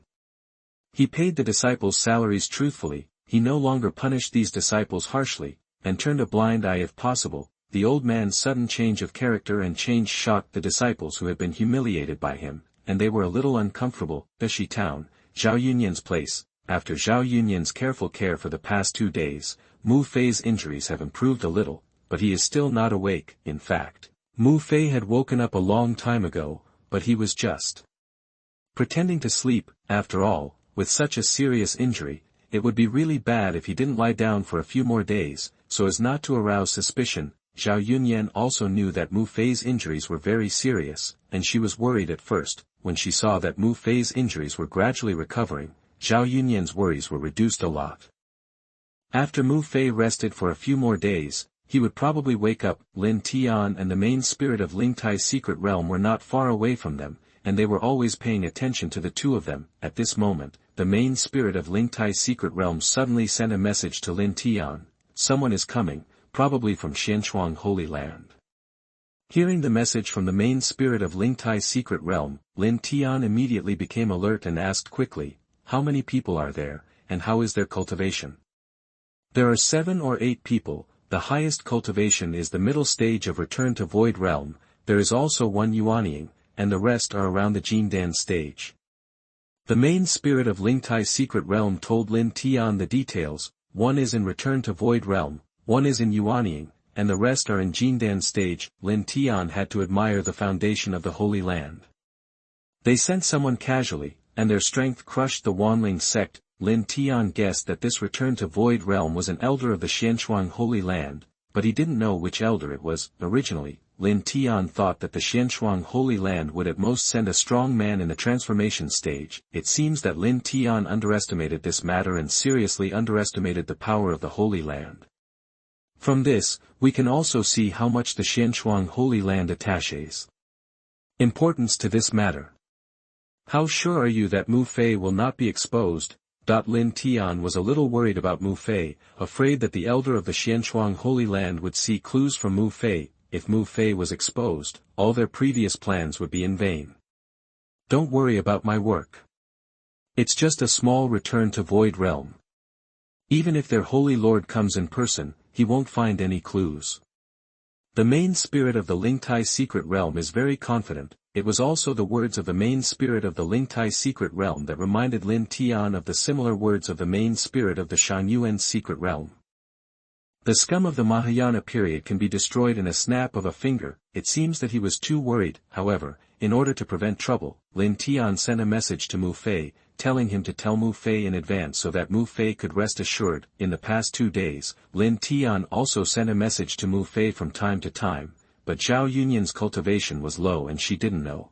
He paid the disciples' salaries truthfully, he no longer punished these disciples harshly, and turned a blind eye if possible. The old man's sudden change of character and change shocked the disciples who had been humiliated by him, and they were a little uncomfortable. Heshi town, Zhao Yunyan's place. After Zhao Yunyan's careful care for the past 2 days, Mu Fei's injuries have improved a little, but he is still not awake. In fact, Mu Fei had woken up a long time ago, but he was just pretending to sleep. After all, with such a serious injury, it would be really bad if he didn't lie down for a few more days, so as not to arouse suspicion. Zhao Yunyan also knew that Mu Fei's injuries were very serious, and she was worried at first. When she saw that Mu Fei's injuries were gradually recovering, Zhao Yunyan's worries were reduced a lot. After Mu Fei rested for a few more days, he would probably wake up. Lin Tian and the main spirit of Lingtai's secret realm were not far away from them, and they were always paying attention to the two of them. At this moment, the main spirit of Lingtai's secret realm suddenly sent a message to Lin Tian. Someone is coming, probably from Xianshuang Holy Land. Hearing the message from the main spirit of Lingtai's secret realm, Lin Tian immediately became alert and asked quickly, how many people are there, and how is their cultivation? There are 7 or 8 people. The highest cultivation is the middle stage of Return to Void Realm. There is also one Yuanying, and the rest are around the Jindan stage. The main spirit of Lingtai's secret realm told Lin Tian the details. One is in Return to Void Realm, one is in Yuanying, and the rest are in Jindan stage. Lin Tian had to admire the foundation of the Holy Land. They sent someone casually, and their strength crushed the Wanling sect. Lin Tian guessed that this Return to Void Realm was an elder of the Xianshuang Holy Land, but he didn't know which elder it was. Originally, Lin Tian thought that the Xianshuang Holy Land would at most send a strong man in the transformation stage. It seems that Lin Tian underestimated this matter and seriously underestimated the power of the Holy Land. From this, we can also see how much the Xianshuang Holy Land attaches importance to this matter. How sure are you that Mu Fei will not be exposed? Lin Tian was a little worried about Mu Fei, afraid that the elder of the Xianshuang Holy Land would see clues from Mu Fei. if Mu Fei was exposed, all their previous plans would be in vain. Don't worry about my work. It's just a small return to Void Realm. Even if their Holy Lord comes in person, he won't find any clues. The main spirit of the Lingtai secret realm is very confident. It was also the words of the main spirit of the Lingtai secret realm that reminded Lin Tian of the similar words of the main spirit of the Xuanhuan secret realm. The scum of the Mahayana period can be destroyed in a snap of a finger. It seems that he was too worried. However, in order to prevent trouble, Lin Tian sent a message to Mu Fei, telling him to tell Mu Fei in advance so that Mu Fei could rest assured. In the past 2 days, Lin Tian also sent a message to Mu Fei from time to time, but Zhao Yunyan's cultivation was low and she didn't know.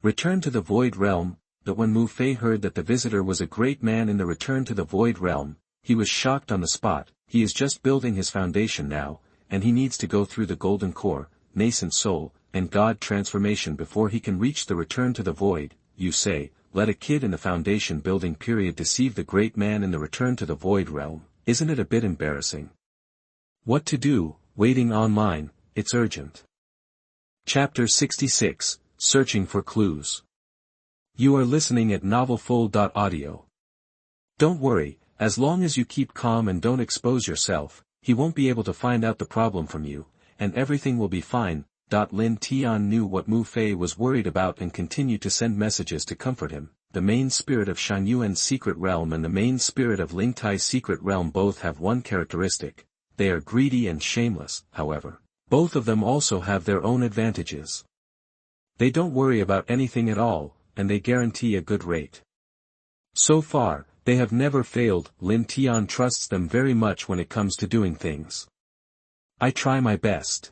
Return to the Void Realm. But when Mu Fei heard that the visitor was a great man in the Return to the Void Realm, he was shocked on the spot. He is just building his foundation now, and he needs to go through the Golden Core, Nascent Soul, and God transformation before he can reach the Return to the Void. You say, let a kid in the foundation building period deceive the great man in the Return to the Void Realm. Isn't it a bit embarrassing? What to do? Waiting online, it's urgent. Chapter 66, Searching for Clues. You are listening at novelfull.audio. Don't worry, as long as you keep calm and don't expose yourself, he won't be able to find out the problem from you, and everything will be fine. Lin Tian knew what Mu Fei was worried about and continued to send messages to comfort him. The main spirit of Xuanhuan's secret realm and the main spirit of Lingtai's secret realm both have one characteristic. They are greedy and shameless. However, both of them also have their own advantages. They don't worry about anything at all, and they guarantee a good rate. So far, they have never failed. Lin Tian trusts them very much when it comes to doing things. I try my best.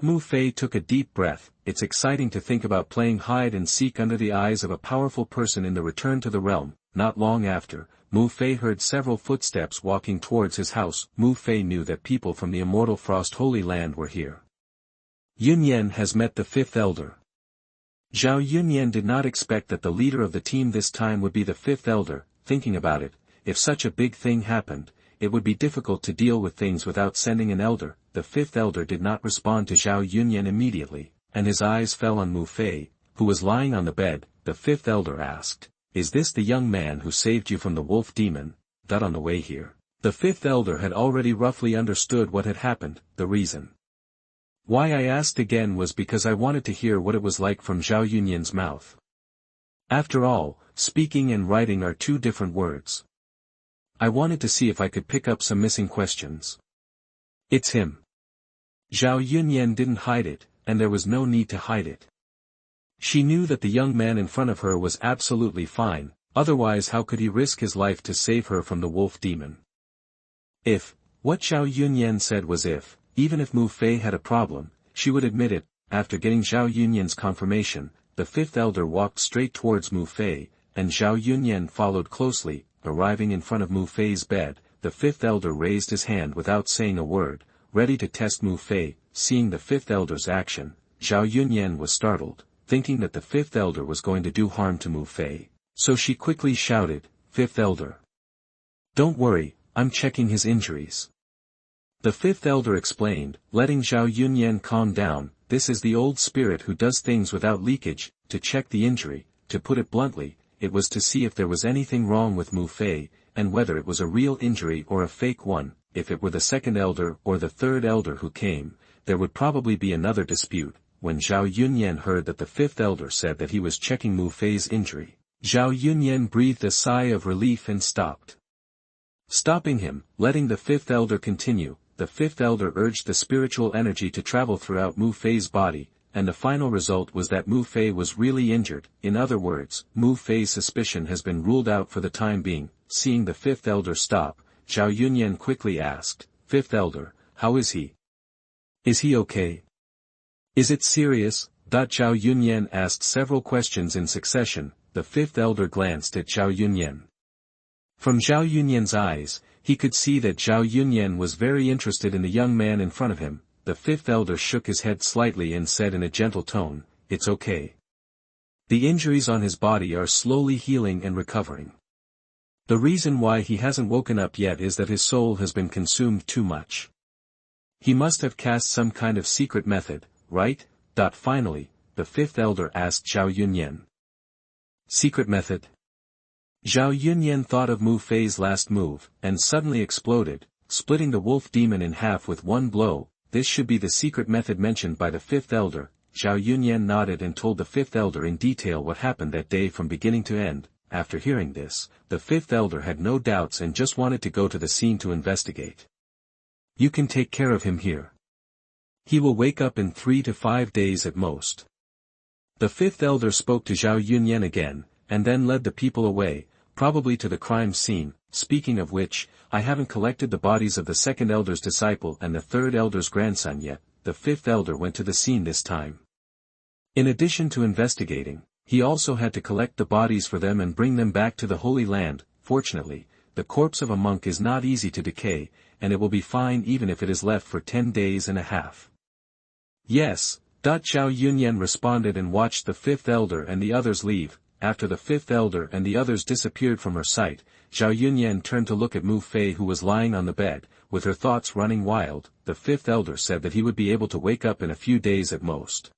Mu Fei took a deep breath. It's exciting to think about playing hide and seek under the eyes of a powerful person in the Return to the Realm. Not long after, Mu Fei heard several footsteps walking towards his house. Mu Fei knew that people from the Immortal Frost Holy Land were here. Yunyan has met the fifth elder. Zhao Yunyan did not expect that the leader of the team this time would be the fifth elder. Thinking about it, if such a big thing happened, it would be difficult to deal with things without sending an elder. The fifth elder did not respond to Zhao Yunyan immediately, and his eyes fell on Mu Fei, who was lying on the bed. The fifth elder asked, "Is this the young man who saved you from the wolf demon?" On the way here, the fifth elder had already roughly understood what had happened. The reason why I asked again was because I wanted to hear what it was like from Zhao Yunyan's mouth. After all, speaking and writing are 2 different words. I wanted to see if I could pick up some missing questions. It's him. Zhao Yunyan didn't hide it, and there was no need to hide it. She knew that the young man in front of her was absolutely fine, otherwise how could he risk his life to save her from the wolf demon? What Zhao Yunyan said was even if Mu Fei had a problem, she would admit it. After getting Zhao Yunyan's confirmation, the fifth elder walked straight towards Mu Fei, and Zhao Yunyan followed closely. Arriving in front of Mu Fei's bed, the fifth elder raised his hand without saying a word, ready to test Mu Fei. Seeing the fifth elder's action, Zhao Yunyan was startled, thinking that the fifth elder was going to do harm to Mu Fei. So she quickly shouted, "Fifth elder! Don't worry, I'm checking his injuries." The fifth elder explained, letting Zhao Yunyan calm down. This is the old spirit who does things without leakage. To check the injury, to put it bluntly, it was to see if there was anything wrong with Mu Fei, and whether it was a real injury or a fake one. If it were the second elder or the third elder who came, there would probably be another dispute. When Zhao Yunyan heard that the fifth elder said that he was checking Mu Fei's injury, Zhao Yunyan breathed a sigh of relief and stopped. Stopping him, letting the fifth elder continue, the fifth elder urged the spiritual energy to travel throughout Mu Fei's body, and the final result was that Mu Fei was really injured. In other words, Mu Fei's suspicion has been ruled out for the time being. Seeing the fifth elder stop, Zhao Yunyan quickly asked, "Fifth elder, how is he? Is he okay? Is it serious?" Zhao Yunyan asked several questions in succession. The fifth elder glanced at Zhao Yunyan. From Zhao Yunyan's eyes, he could see that Zhao Yunyan was very interested in the young man in front of him. The fifth elder shook his head slightly and said in a gentle tone, "It's okay. The injuries on his body are slowly healing and recovering. The reason why he hasn't woken up yet is that his soul has been consumed too much." He must have cast some kind of secret method, right? Finally, the fifth elder asked Zhao Yunyan. Secret method? Zhao Yunyan thought of Mu Fei's last move, and suddenly exploded, splitting the wolf demon in half with one blow. This should be the secret method mentioned by the fifth elder. Zhao Yunyan nodded and told the fifth elder in detail what happened that day from beginning to end. After hearing this, the fifth elder had no doubts and just wanted to go to the scene to investigate. You can take care of him here. He will wake up in 3 to 5 days at most. The fifth elder spoke to Zhao Yunyan again, and then led the people away, probably to the crime scene. Speaking of which, I haven't collected the bodies of the second elder's disciple and the third elder's grandson yet. The fifth elder went to the scene this time. In addition to investigating, he also had to collect the bodies for them and bring them back to the Holy Land. Fortunately, the corpse of a monk is not easy to decay, and it will be fine even if it is left for 10 days and a half. Yes, Zhao Yunyan responded and watched the fifth elder and the others leave. After the fifth elder and the others disappeared from her sight, Zhao Yunyan turned to look at Mu Fei, who was lying on the bed, with her thoughts running wild. The fifth elder said that he would be able to wake up in a few days at most.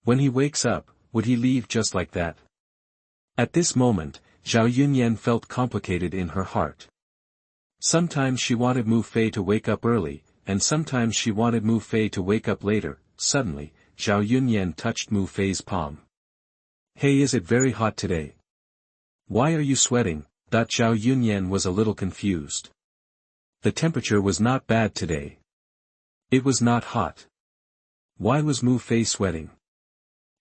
When he wakes up, would he leave just like that? At this moment, Zhao Yunyan felt complicated in her heart. Sometimes she wanted Mu Fei to wake up early, and sometimes she wanted Mu Fei to wake up later. Suddenly, Zhao Yunyan touched Mu Fei's palm. Hey, is it very hot today? Why are you sweating? Zhao Yunyan was a little confused. The temperature was not bad today. It was not hot. Why was Mu Fei sweating?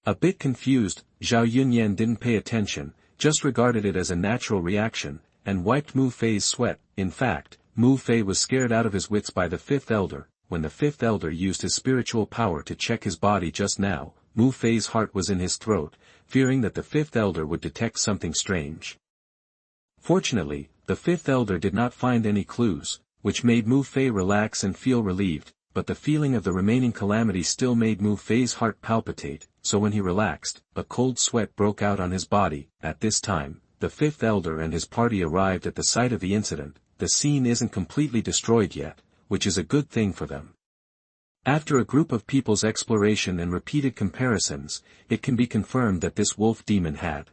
A bit confused, Zhao Yunyan didn't pay attention, just regarded it as a natural reaction, and wiped Mu Fei's sweat. In fact, Mu Fei was scared out of his wits by the fifth elder. When the fifth elder used his spiritual power to check his body just now, Mu Fei's heart was in his throat, fearing that the fifth elder would detect something strange. Fortunately, the fifth elder did not find any clues, which made Mu Fei relax and feel relieved, but the feeling of the remaining calamity still made Mu Fei's heart palpitate, so when he relaxed, a cold sweat broke out on his body. At this time, the fifth elder and his party arrived at the site of the incident. The scene isn't completely destroyed yet, which is a good thing for them. After a group of people's exploration and repeated comparisons, it can be confirmed that this wolf demon had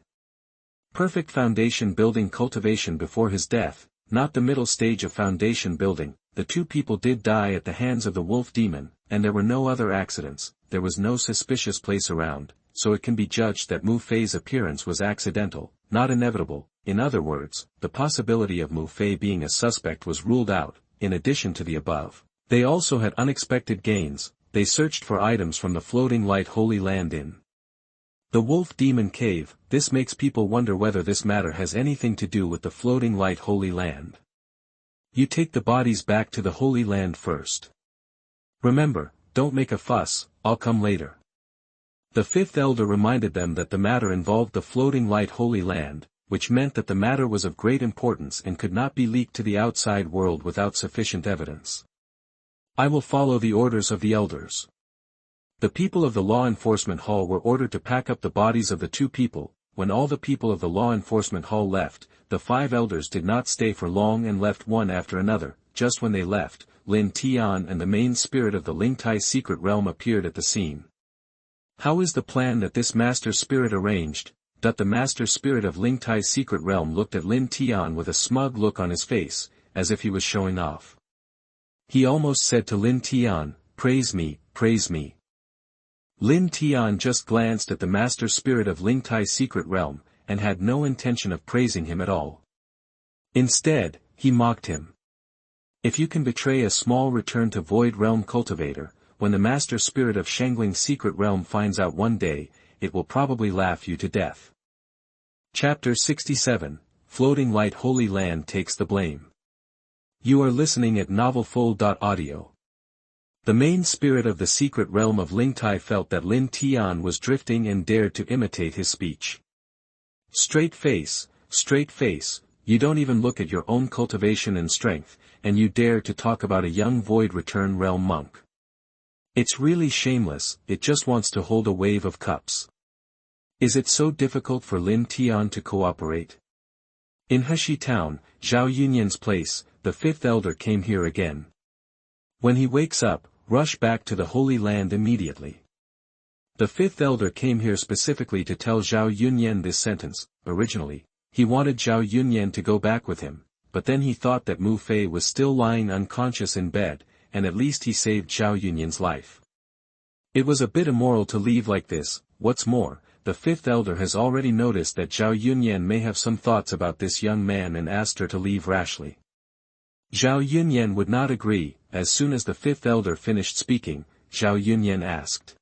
perfect foundation building cultivation before his death, not the middle stage of foundation building. The two people did die at the hands of the wolf demon, and there were no other accidents. There was no suspicious place around, so it can be judged that Mu Fei's appearance was accidental, not inevitable. In other words, the possibility of Mu Fei being a suspect was ruled out. In addition to the above, they also had unexpected gains. They searched for items from the floating light Holy Land in the Wolf Demon Cave. This makes people wonder whether this matter has anything to do with the floating light Holy Land. You take the bodies back to the Holy Land first. Remember, don't make a fuss, I'll come later. The fifth elder reminded them that the matter involved the floating light Holy Land, which meant that the matter was of great importance and could not be leaked to the outside world without sufficient evidence. I will follow the orders of the elders. The people of the law enforcement hall were ordered to pack up the bodies of the two people. When all the people of the law enforcement hall left, the 5 elders did not stay for long and left one after another. Just when they left, Lin Tian and the main spirit of the Lingtai secret realm appeared at the scene. How is the plan that this master spirit arranged? The master spirit of Lingtai's secret realm looked at Lin Tian with a smug look on his face, as if he was showing off. He almost said to Lin Tian, praise me, praise me. Lin Tian just glanced at the master spirit of Lingtai's secret realm, and had no intention of praising him at all. Instead, he mocked him. If you can betray a small return to Void Realm cultivator, when the master spirit of Shangling's secret realm finds out one day, it will probably laugh you to death. Chapter 67, Floating Light Holy Land Takes the Blame. You are listening at novelfull.audio. The main spirit of the secret realm of Lingtai felt that Lin Tian was drifting and dared to imitate his speech. Straight face, you don't even look at your own cultivation and strength, and you dare to talk about a young Void Return Realm monk. It's really shameless. It just wants to hold a wave of cups. Is it so difficult for Lin Tian to cooperate? In Heshi town, Zhao Yunyan's place, the 5th elder came here again. When he wakes up, rush back to the Holy Land immediately. The fifth elder came here specifically to tell Zhao Yunyan this sentence. Originally, he wanted Zhao Yunyan to go back with him, but then he thought that Mu Fei was still lying unconscious in bed, and at least he saved Zhao Yunyan's life. It was a bit immoral to leave like this. What's more, the fifth elder has already noticed that Zhao Yunyan may have some thoughts about this young man and asked her to leave rashly. Zhao Yunyan would not agree. As soon as the fifth elder finished speaking, Zhao Yunyan asked,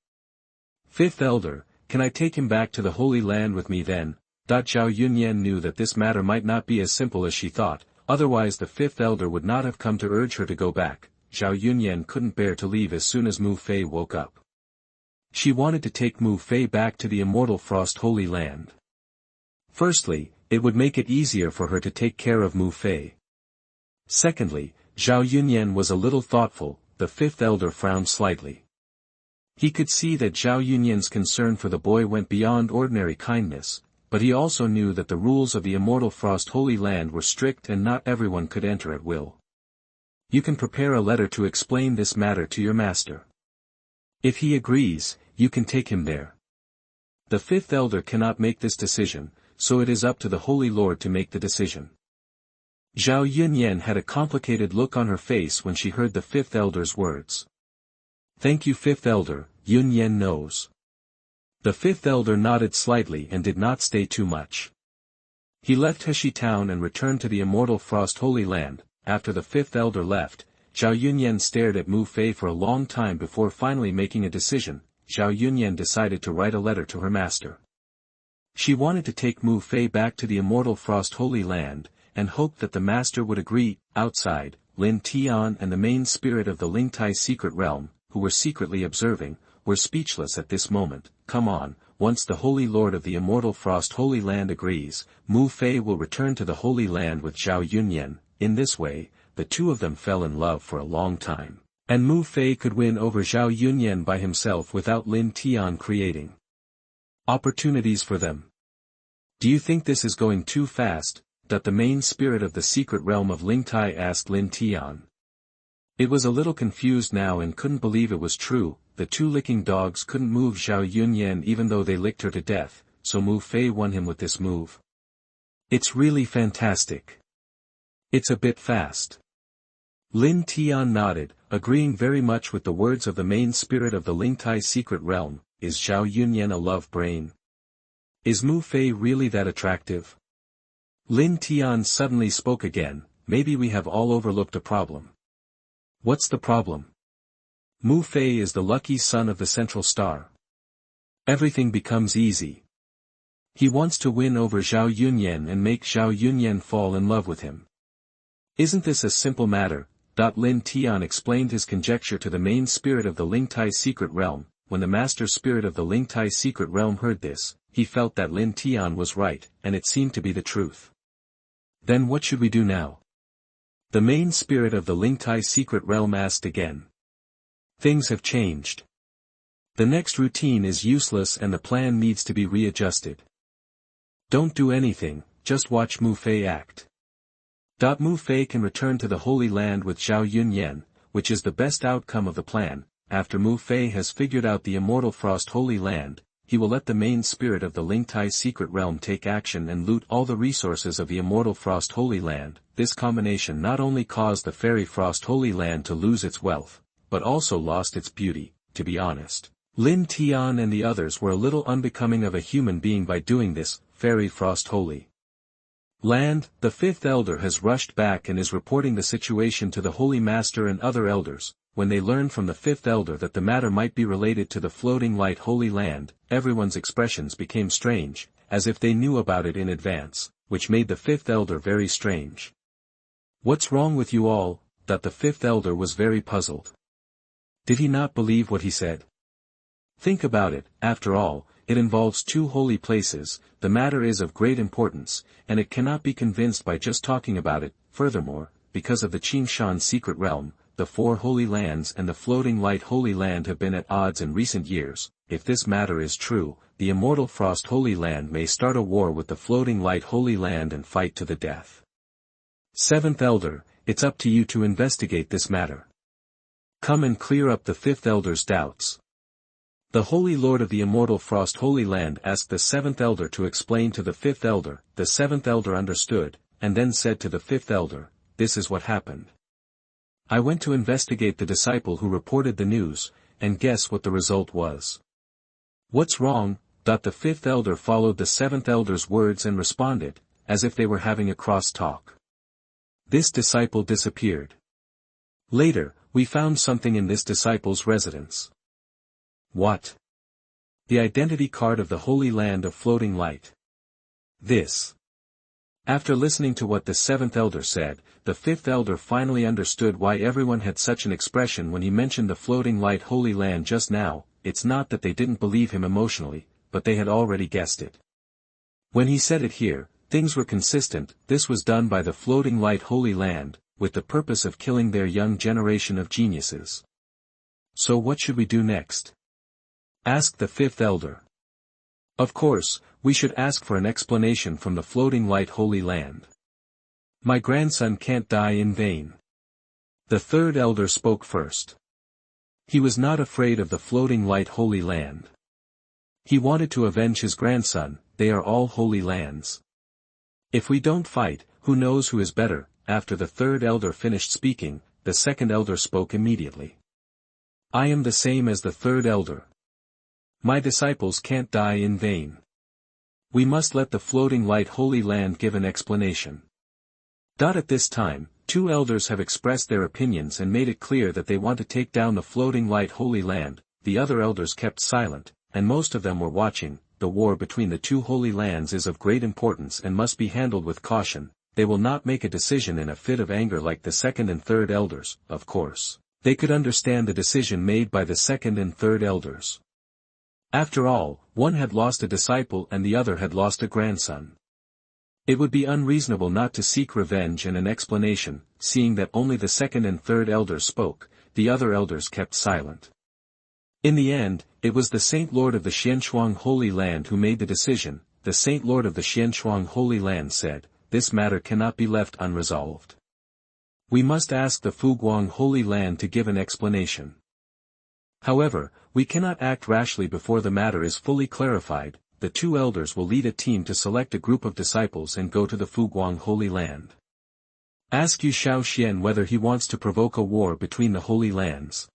"Fifth elder, can I take him back to the Holy Land with me then?" Zhao Yunyan knew that this matter might not be as simple as she thought, otherwise the fifth elder would not have come to urge her to go back. Zhao Yunyan couldn't bear to leave as soon as Mu Fei woke up. She wanted to take Mu Fei back to the immortal Frost Holy Land. Firstly, it would make it easier for her to take care of Mu Fei. Secondly, Zhao Yunyan was a little thoughtful. The fifth elder frowned slightly. He could see that Zhao Yunyan's concern for the boy went beyond ordinary kindness, but he also knew that the rules of the immortal Frost Holy Land were strict and not everyone could enter at will. You can prepare a letter to explain this matter to your master. If he agrees, you can take him there. The fifth elder cannot make this decision, so it is up to the Holy Lord to make the decision. Zhao Yunyan had a complicated look on her face when she heard the fifth elder's words. "Thank you, fifth elder," Yunyan knows. The fifth elder nodded slightly and did not stay too much. He left Heshi town and returned to the immortal Frost Holy Land. After the fifth elder left, Zhao Yunyan stared at Mu Fei for a long time before finally making a decision. Zhao Yunyan decided to write a letter to her master. She wanted to take Mu Fei back to the immortal Frost Holy Land, and hoped that the master would agree. Outside, Lin Tian and the main spirit of the Lingtai secret realm, who were secretly observing, were speechless at this moment. Come on, once the Holy Lord of the immortal Frost Holy Land agrees, Mu Fei will return to the Holy Land with Zhao Yunyan. In this way, the two of them fell in love for a long time, and Mu Fei could win over Zhao Yunyan by himself without Lin Tian creating opportunities for them. "Do you think this is going too fast?" that the main spirit of the secret realm of Lingtai asked Lin Tian. It was a little confused now and couldn't believe it was true. The two licking dogs couldn't move Zhao Yunyan even though they licked her to death, so Mu Fei won him with this move. "It's really fantastic. It's a bit fast." Lin Tian nodded, agreeing very much with the words of the main spirit of the Lingtai secret realm. Is Zhao Yunyan a love brain? Is Mu Fei really that attractive? Lin Tian suddenly spoke again. Maybe we have all overlooked a problem. What's the problem? Mu Fei is the lucky son of the central star. Everything becomes easy. He wants to win over Zhao Yunyan and make Zhao Yunyan fall in love with him. Isn't this a simple matter? Lin Tian explained his conjecture to the main spirit of the Lingtai secret realm. When the master spirit of the Lingtai secret realm heard this, he felt that Lin Tian was right, and it seemed to be the truth. Then what should we do now? The main spirit of the Lingtai secret realm asked again. Things have changed. The next routine is useless and the plan needs to be readjusted. Don't do anything, just watch Mu Fei act. Mu Fei can return to the Holy Land with Zhao Yunyan, which is the best outcome of the plan. After Mu Fei has figured out the immortal Frost Holy Land, he will let the main spirit of the Lingtai secret realm take action and loot all the resources of the immortal Frost Holy Land. This combination not only caused the fairy Frost Holy Land to lose its wealth, but also lost its beauty. To be honest, Lin Tian and the others were a little unbecoming of a human being by doing this. Fairy Frost Holy Land. The fifth elder has rushed back and is reporting the situation to the Holy Master and other elders. When they learned from the fifth elder that the matter might be related to the floating light Holy Land, everyone's expressions became strange, as if they knew about it in advance, which made the fifth elder very strange. What's wrong with you all? The fifth elder was very puzzled. Did he not believe what he said? Think about it. After all, it involves two holy places. The matter is of great importance, and it cannot be convinced by just talking about it. Furthermore, because of the Qingshan secret realm, the four holy lands and the floating light Holy Land have been at odds in recent years. If this matter is true, the immortal Frost Holy Land may start a war with the floating light Holy Land and fight to the death. Seventh elder, it's up to you to investigate this matter. Come and clear up the fifth elder's doubts. The Holy Lord of the Immortal Frost Holy Land asked the seventh elder to explain to the fifth elder. The seventh elder understood, and then said to the fifth elder, "This is what happened. I went to investigate the disciple who reported the news, and guess what the result was." "What's wrong?" The fifth elder followed the seventh elder's words and responded, as if they were having a cross-talk. "This disciple disappeared. Later, we found something in this disciple's residence." "What?" "The identity card of the Holy Land of Floating Light." This. After listening to what the seventh elder said, the fifth elder finally understood why everyone had such an expression when he mentioned the Floating Light Holy Land just now. It's not that they didn't believe him emotionally, but they had already guessed it. When he said it here, things were consistent. This was done by the Floating Light Holy Land, with the purpose of killing their young generation of geniuses. "So what should we do next?" asked the fifth elder. "Of course, we should ask for an explanation from the Floating Light Holy Land. My grandson can't die in vain." The third elder spoke first. He was not afraid of the Floating Light Holy Land. He wanted to avenge his grandson. They are all holy lands. "If we don't fight, who knows who is better?" After the third elder finished speaking, the second elder spoke immediately. "I am the same as the third elder. My disciples can't die in vain. We must let the Floating Light Holy Land give an explanation." At this time, two elders have expressed their opinions and made it clear that they want to take down the Floating Light Holy Land. The other elders kept silent, and most of them were watching. The war between the two holy lands is of great importance and must be handled with caution. They will not make a decision in a fit of anger like the second and third elders. Of course, they could understand the decision made by the second and third elders. After all, one had lost a disciple and the other had lost a grandson. It would be unreasonable not to seek revenge and an explanation. Seeing that only the second and third elders spoke, the other elders kept silent. In the end, it was the Saint Lord of the Xuanhuan Holy Land who made the decision. The Saint Lord of the Xuanhuan Holy Land said, "This matter cannot be left unresolved. We must ask the Fuguang Holy Land to give an explanation. However, we cannot act rashly before the matter is fully clarified. The two elders will lead a team to select a group of disciples and go to the Fuguang Holy Land. Ask Yu Xiaoxian whether he wants to provoke a war between the Holy Lands."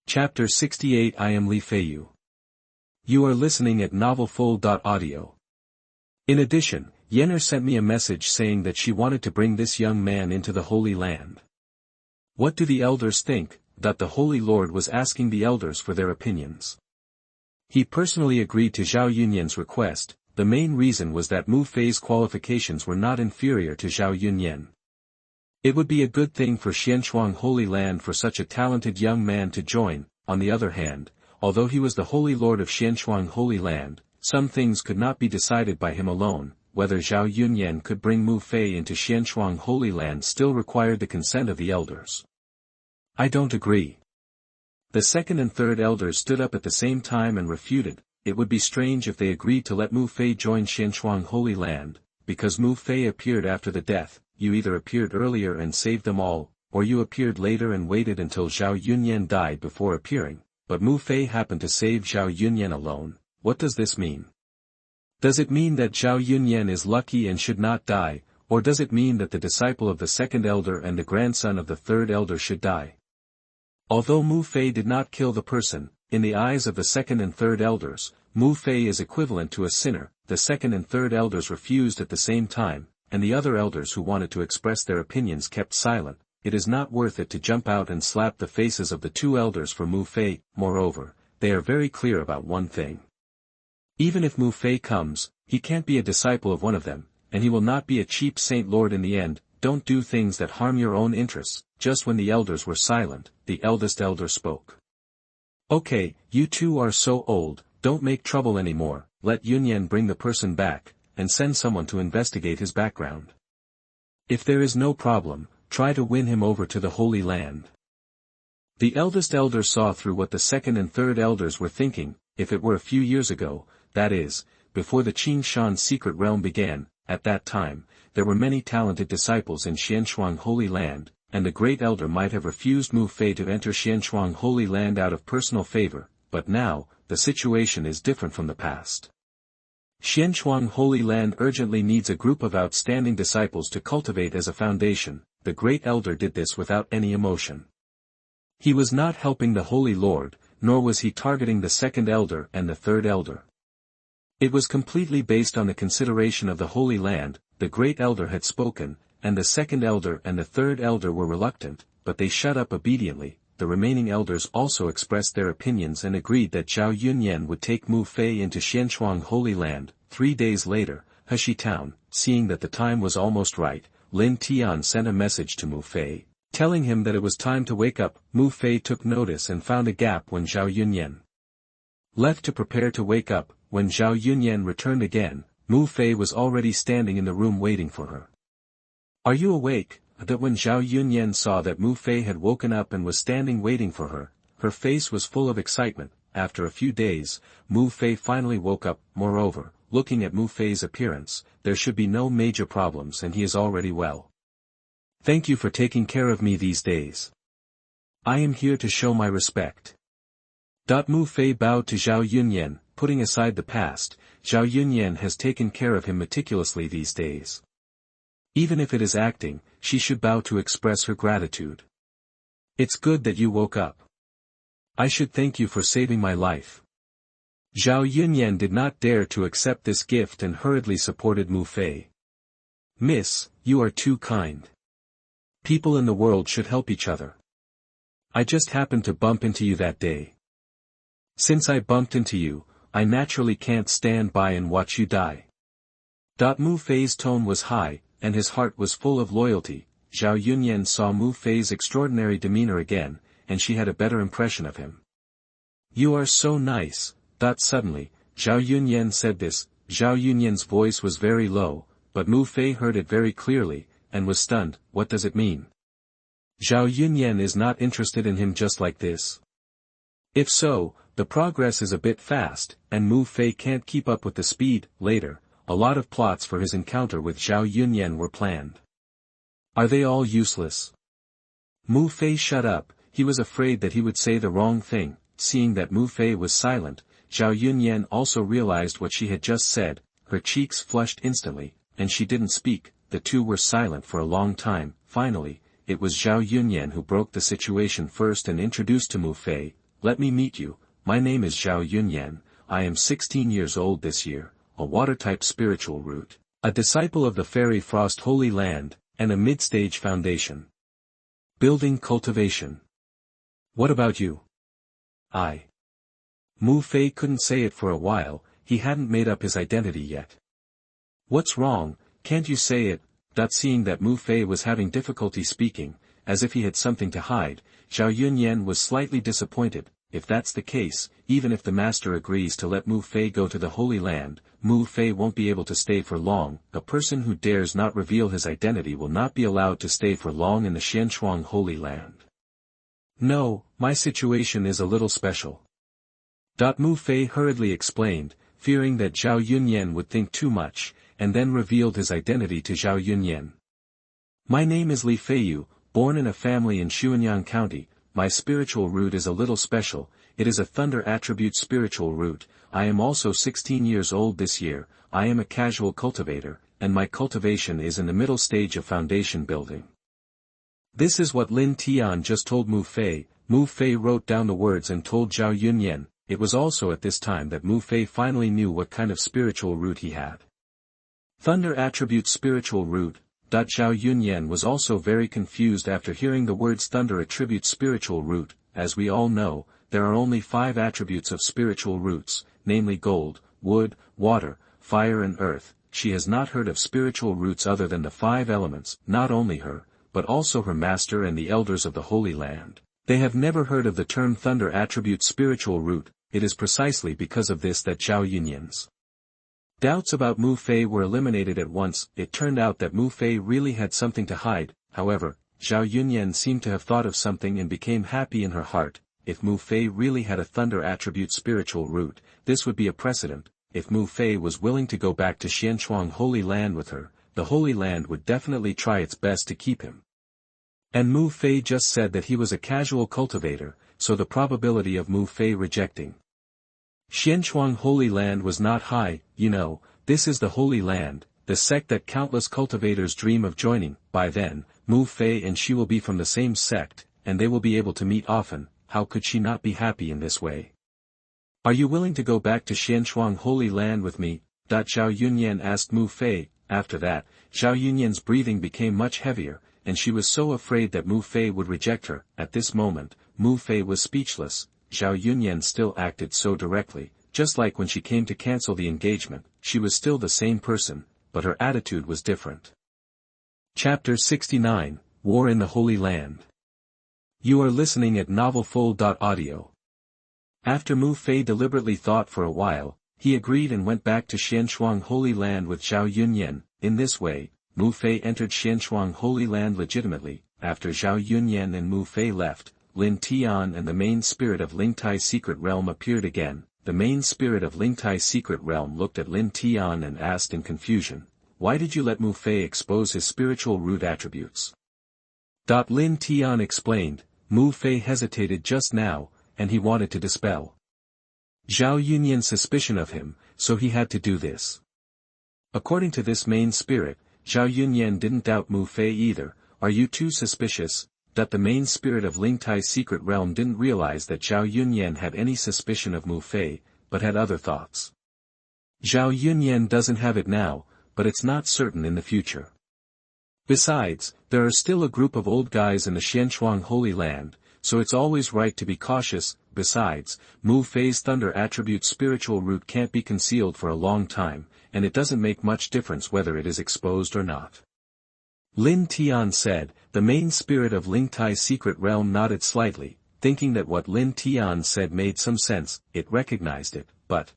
Chapter 68. I am Li Feiyu. You are listening at novelfull.audio. In addition, Yenner sent me a message saying that she wanted to bring this young man into the Holy Land. What do the elders think? The Holy Lord was asking the elders for their opinions. He personally agreed to Zhao Yunyan's request. The main reason was that Mu Fei's qualifications were not inferior to Zhao Yunyan. It would be a good thing for Xianxia Holy Land for such a talented young man to join. On the other hand, although he was the Holy Lord of Xianxia Holy Land, some things could not be decided by him alone. Whether Zhao Yunyan could bring Mu Fei into Xianxia Holy Land still required the consent of the elders. "I don't agree." The second and third elders stood up at the same time and refuted. It would be strange if they agreed to let Mu Fei join Xianxia Holy Land, because Mu Fei appeared after the death. You either appeared earlier and saved them all, or you appeared later and waited until Zhao Yunyan died before appearing, but Mu Fei happened to save Zhao Yunyan alone. What does this mean? Does it mean that Zhao Yunyan is lucky and should not die, or does it mean that the disciple of the second elder and the grandson of the third elder should die? Although Mu Fei did not kill the person, in the eyes of the second and third elders, Mu Fei is equivalent to a sinner. The second and third elders refused at the same time, and the other elders who wanted to express their opinions kept silent. It is not worth it to jump out and slap the faces of the two elders for Mu Fei. Moreover, they are very clear about one thing. Even if Mu Fei comes, he can't be a disciple of one of them, and he will not be a cheap Saint Lord in the end. Don't do things that harm your own interests. Just when the elders were silent, the eldest elder spoke. "Okay, you two are so old, don't make trouble anymore. Let Yunyan bring the person back, and send someone to investigate his background. If there is no problem, try to win him over to the Holy Land." The eldest elder saw through what the second and third elders were thinking. If it were a few years ago, that is, before the Qing Shan secret realm began, at that time, there were many talented disciples in Xianxia Holy Land, and the Great Elder might have refused Mu Fei to enter Xianxia Holy Land out of personal favor, but now, the situation is different from the past. Xianxia Holy Land urgently needs a group of outstanding disciples to cultivate as a foundation. The Great Elder did this without any emotion. He was not helping the Holy Lord, nor was he targeting the second elder and the third elder. It was completely based on the consideration of the Holy Land. The Great Elder had spoken, and the second elder and the third elder were reluctant, but they shut up obediently. The remaining elders also expressed their opinions and agreed that Zhao Yunyan would take Mu Fei into Xianxia Holy Land. 3 days later, Heshi Town, seeing that the time was almost right, Lin Tian sent a message to Mu Fei, telling him that it was time to wake up. Mu Fei took notice and found a gap when Zhao Yunyan left to prepare to wake up. When Zhao Yunyan returned again, Mu Fei was already standing in the room waiting for her. "Are you awake?" That when Zhao Yunyan saw that Mu Fei had woken up and was standing waiting for her, her face was full of excitement. After a few days, Mu Fei finally woke up. Moreover, looking at Mu Fei's appearance, there should be no major problems and he is already well. "Thank you for taking care of me these days. I am here to show my respect." Mu Fei bowed to Zhao Yunyan, putting aside the past. Zhao Yunyan has taken care of him meticulously these days. Even if it is acting, she should bow to express her gratitude. "It's good that you woke up. I should thank you for saving my life." Zhao Yunyan did not dare to accept this gift and hurriedly supported Mu Fei. "Miss, you are too kind. People in the world should help each other. I just happened to bump into you that day. Since I bumped into you, I naturally can't stand by and watch you die." Mu Fei's tone was high, and his heart was full of loyalty. Zhao Yunyan saw Mu Fei's extraordinary demeanor again, and she had a better impression of him. "You are so nice." Suddenly, Zhao Yunyan said this. Zhao Yunyan's voice was very low, but Mu Fei heard it very clearly, and was stunned. What does it mean? Zhao Yunyan is not interested in him just like this? If so, the progress is a bit fast, and Mu Fei can't keep up with the speed. Later, a lot of plots for his encounter with Zhao Yunyan were planned. Are they all useless? Mu Fei shut up. He was afraid that he would say the wrong thing. Seeing that Mu Fei was silent, Zhao Yunyan also realized what she had just said. Her cheeks flushed instantly, and she didn't speak. The two were silent for a long time. Finally, it was Zhao Yunyan who broke the situation first and introduced to Mu Fei. "Let me meet you. My name is Zhao Yunyan. I am 16 years old this year, a water-type spiritual root, a disciple of the Fairy Frost Holy Land, and a mid-stage foundation. Building cultivation. What about you?" Mu Fei couldn't say it for a while. He hadn't made up his identity yet. "What's wrong, can't you say it?" Seeing that Mu Fei was having difficulty speaking, as if he had something to hide, Zhao Yunyan was slightly disappointed. If that's the case, even if the master agrees to let Mu Fei go to the Holy Land, Mu Fei won't be able to stay for long. A person who dares not reveal his identity will not be allowed to stay for long in the Xianxia Holy Land. "No, my situation is a little special." Mu Fei hurriedly explained, fearing that Zhao Yunyan would think too much, and then revealed his identity to Zhao Yunyan. "My name is Li Feiyu, born in a family in Xuanhuan County. My spiritual root is a little special. It is a thunder attribute spiritual root. I am also 16 years old this year. I am a casual cultivator, and my cultivation is in the middle stage of foundation building." This is what Lin Tian just told Mu Fei. Mu Fei wrote down the words and told Zhao Yunyan. It was also at this time that Mu Fei finally knew what kind of spiritual root he had. Thunder attribute spiritual root. Zhao Yunyan was also very confused after hearing the words thunder attribute spiritual root. As we all know, there are only 5 attributes of spiritual roots, namely gold, wood, water, fire and earth. She has not heard of spiritual roots other than the 5 elements. Not only her, but also her master and the elders of the Holy Land. They have never heard of the term thunder attribute spiritual root. It is precisely because of this that Zhao Yunyan's doubts about Mu Fei were eliminated at once. It turned out that Mu Fei really had something to hide. However, Zhao Yunyan seemed to have thought of something and became happy in her heart. If Mu Fei really had a thunder attribute spiritual root, this would be a precedent. If Mu Fei was willing to go back to Xianxia Holy Land with her, the Holy Land would definitely try its best to keep him. And Mu Fei just said that he was a casual cultivator, so the probability of Mu Fei rejecting Xuanhuan Holy Land was not high. You know, this is the Holy Land, the sect that countless cultivators dream of joining. By then, Mu Fei and she will be from the same sect, and they will be able to meet often. How could she not be happy in this way? Are you willing to go back to Xuanhuan Holy Land with me? Zhao Yunyan asked Mu Fei. After that, Zhao Yunyan's breathing became much heavier, and she was so afraid that Mu Fei would reject her. At this moment, Mu Fei was speechless. Zhao Yunyan still acted so directly, just like when she came to cancel the engagement. She was still the same person, but her attitude was different. Chapter 69, War in the Holy Land. You are listening at novelfull.audio. After Mu Fei deliberately thought for a while, he agreed and went back to Xuanhuan Holy Land with Zhao Yunyan. In this way, Mu Fei entered Xuanhuan Holy Land legitimately. After Zhao Yunyan and Mu Fei left, Lin Tian and the main spirit of Lingtai's secret realm appeared again. The main spirit of Lingtai's secret realm looked at Lin Tian and asked in confusion, "Why did you let Mu Fei expose his spiritual root attributes?" Lin Tian explained, "Mu Fei hesitated just now, and he wanted to dispel Zhao Yunyan's suspicion of him, so he had to do this." According to this main spirit, Zhao Yunyan didn't doubt Mu Fei either. "Are you too suspicious?" The main spirit of Lingtai's secret realm didn't realize that Zhao Yunyan had any suspicion of Mu Fei, but had other thoughts. Zhao Yunyan doesn't have it now, but it's not certain in the future. Besides, there are still a group of old guys in the Xuanhuan Holy Land, so it's always right to be cautious. Besides, Mu Fei's thunder attribute spiritual root can't be concealed for a long time, and it doesn't make much difference whether it is exposed or not. Lin Tian said. The main spirit of Lingtai's secret realm nodded slightly, thinking that what Lin Tian said made some sense. It recognized it, but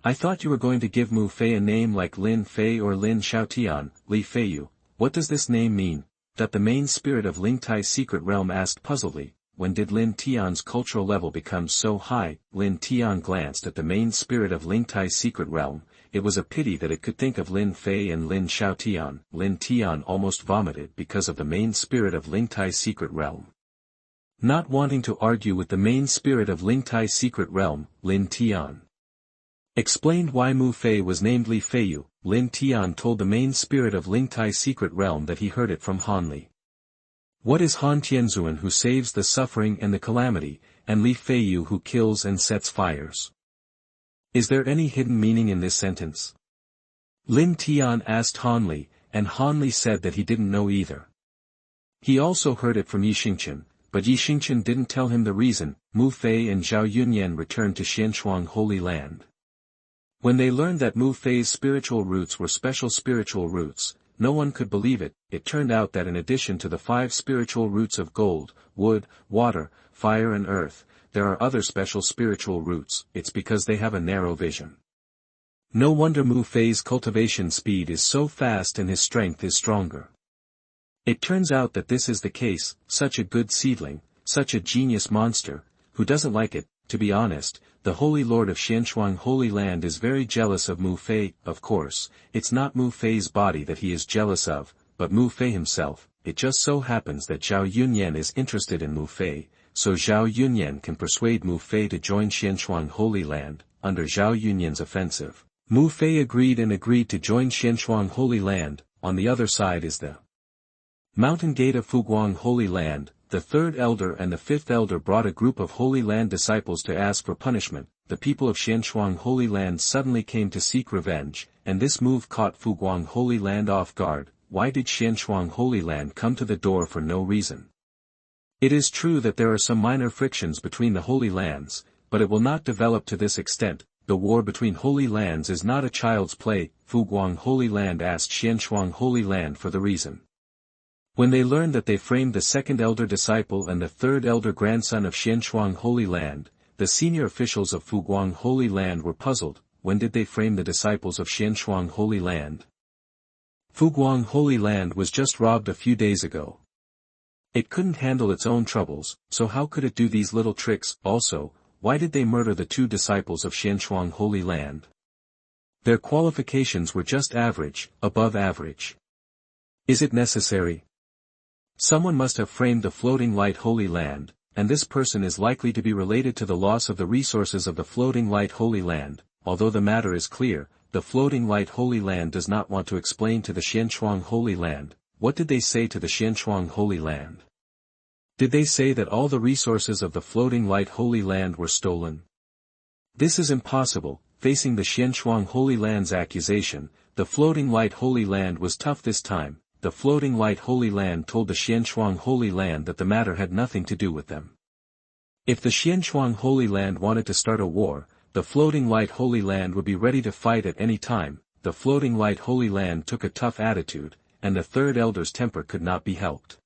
"I thought you were going to give Mu Fei a name like Lin Fei or Lin Xiaotian, Li Feiyu. What does this name mean?" The main spirit of Lingtai's secret realm asked puzzledly. When did Lin Tian's cultural level become so high? Lin Tian glanced at the main spirit of Lingtai's secret realm. It was a pity that it could think of Lin Fei and Lin Xiaotian. Lin Tian almost vomited because of the main spirit of Lingtai's secret realm. Not wanting to argue with the main spirit of Lingtai's secret realm, Lin Tian explained why Mu Fei was named Li Feiyu. Lin Tian told the main spirit of Lingtai's secret realm that he heard it from Han Li. What is Han Tianzuan, who saves the suffering and the calamity, and Li Feiyu, who kills and sets fires? Is there any hidden meaning in this sentence? Lin Tian asked Han Li, and Han Li said that he didn't know either. He also heard it from Yixingchen, but Yixingchen didn't tell him the reason. Mu Fei and Zhao Yunyan returned to Xuanhuan Holy Land. When they learned that Mu Fei's spiritual roots were special spiritual roots, no one could believe it. It turned out that in addition to the 5 spiritual roots of gold, wood, water, fire and earth, there are other special spiritual roots. It's because they have a narrow vision. No wonder Mu Fei's cultivation speed is so fast and his strength is stronger. It turns out that this is the case. Such a good seedling, such a genius monster, who doesn't like it? To be honest, the Holy Lord of Xuanhuan Holy Land is very jealous of Mu Fei. Of course, it's not Mu Fei's body that he is jealous of, but Mu Fei himself. It just so happens that Zhao Yunyan is interested in Mu Fei, so Zhao Yunyan can persuade Mu Fei to join Xuanhuan Holy Land. Under Zhao Yunyan's offensive, Mu Fei agreed to join Xuanhuan Holy Land. On the other side is the Mountain Gate of Fuguang Holy Land. The 3rd elder and the 5th elder brought a group of Holy Land disciples to ask for punishment. The people of Xuanhuan Holy Land suddenly came to seek revenge, and this move caught Fuguang Holy Land off guard. Why did Xuanhuan Holy Land come to the door for no reason? It is true that there are some minor frictions between the Holy Lands, but it will not develop to this extent. The war between Holy Lands is not a child's play. Fuguang Holy Land asked Xuanhuan Holy Land for the reason. When they learned that they framed the 2nd elder disciple and the 3rd elder grandson of Xuanhuan Holy Land, the senior officials of Fuguang Holy Land were puzzled. When did they frame the disciples of Xuanhuan Holy Land? Fuguang Holy Land was just robbed a few days ago. It couldn't handle its own troubles, so how could it do these little tricks? Also, why did they murder the 2 disciples of Xuanhuan Holy Land? Their qualifications were just average, above average. Is it necessary? Someone must have framed the floating light Holy Land, and this person is likely to be related to the loss of the resources of the floating light Holy Land. Although the matter is clear, the floating light Holy Land does not want to explain to the Xianxia Holy Land. What did they say to the Xianxia Holy Land? Did they say that all the resources of the floating light Holy Land were stolen? This is impossible. Facing the Xianxia Holy Land's accusation, the floating light Holy Land was tough this time. The floating light Holy Land told the Xianxia Holy Land that the matter had nothing to do with them. If the Xianxia Holy Land wanted to start a war, the floating light Holy Land would be ready to fight at any time. The floating light Holy Land took a tough attitude, and the third elder's temper could not be helped.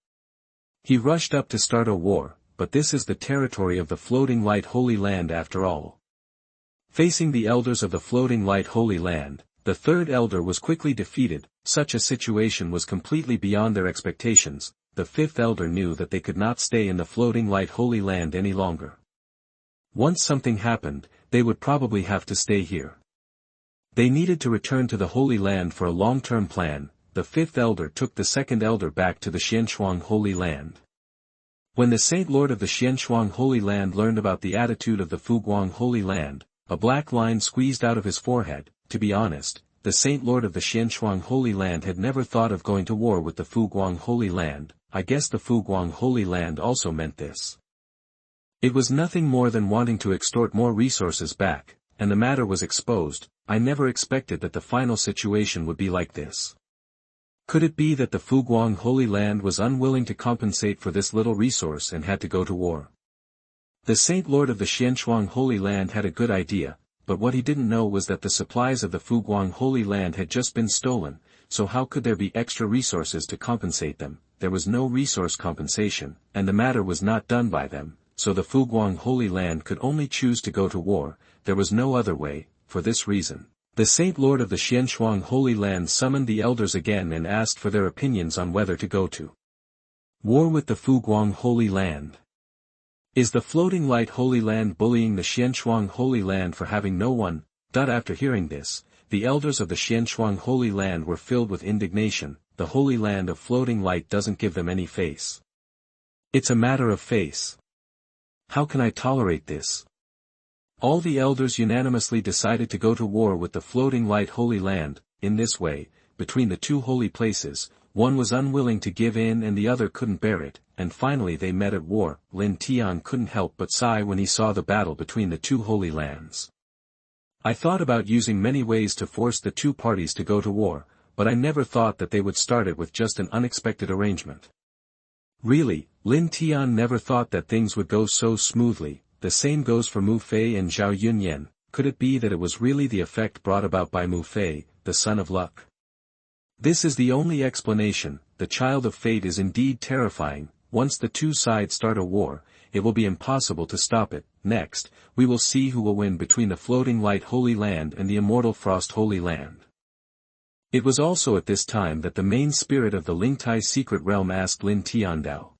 He rushed up to start a war, but this is the territory of the floating light Holy Land after all. Facing the elders of the floating light Holy Land, the third elder was quickly defeated. Such a situation was completely beyond their expectations. The fifth elder knew that they could not stay in the floating light Holy Land any longer. Once something happened, they would probably have to stay here. They needed to return to the Holy Land for a long-term plan. The fifth elder took the second elder back to the Xianxia Holy Land. When the Saint Lord of the Xianxia Holy Land learned about the attitude of the Fuguang Holy Land, a black line squeezed out of his forehead. To be honest, the Saint Lord of the Xianxia Holy Land had never thought of going to war with the Fuguang Holy Land. I guess the Fuguang Holy Land also meant this. It was nothing more than wanting to extort more resources back, and the matter was exposed. I never expected that the final situation would be like this. Could it be that the Fuguang Holy Land was unwilling to compensate for this little resource and had to go to war? The Saint Lord of the Xianxia Holy Land had a good idea, but what he didn't know was that the supplies of the Fuguang Holy Land had just been stolen, so how could there be extra resources to compensate them? There was no resource compensation, and the matter was not done by them, so the Fuguang Holy Land could only choose to go to war. There was no other way. For this reason, the Saint Lord of the Xianxia Holy Land summoned the elders again and asked for their opinions on whether to go to war with the Fuguang Holy Land. Is the floating light Holy Land bullying the Xianxia Holy Land for having no one? After hearing this, the elders of the Xianxia Holy Land were filled with indignation. The Holy Land of floating light doesn't give them any face. It's a matter of face. How can I tolerate this? All the elders unanimously decided to go to war with the floating light Holy Land. In this way, between the two holy places, one was unwilling to give in and the other couldn't bear it, and finally they met at war. Lin Tian couldn't help but sigh when he saw the battle between the two holy lands. I thought about using many ways to force the two parties to go to war, but I never thought that they would start it with just an unexpected arrangement. Really, Lin Tian never thought that things would go so smoothly. The same goes for Mu Fei and Zhao Yunyan. Could it be that it was really the effect brought about by Mu Fei, the son of luck? This is the only explanation. The child of fate is indeed terrifying. Once the two sides start a war, it will be impossible to stop it. Next, we will see who will win between the floating light Holy Land and the immortal frost Holy Land. It was also at this time that the main spirit of the Lingtai secret realm asked Lin Tiandao,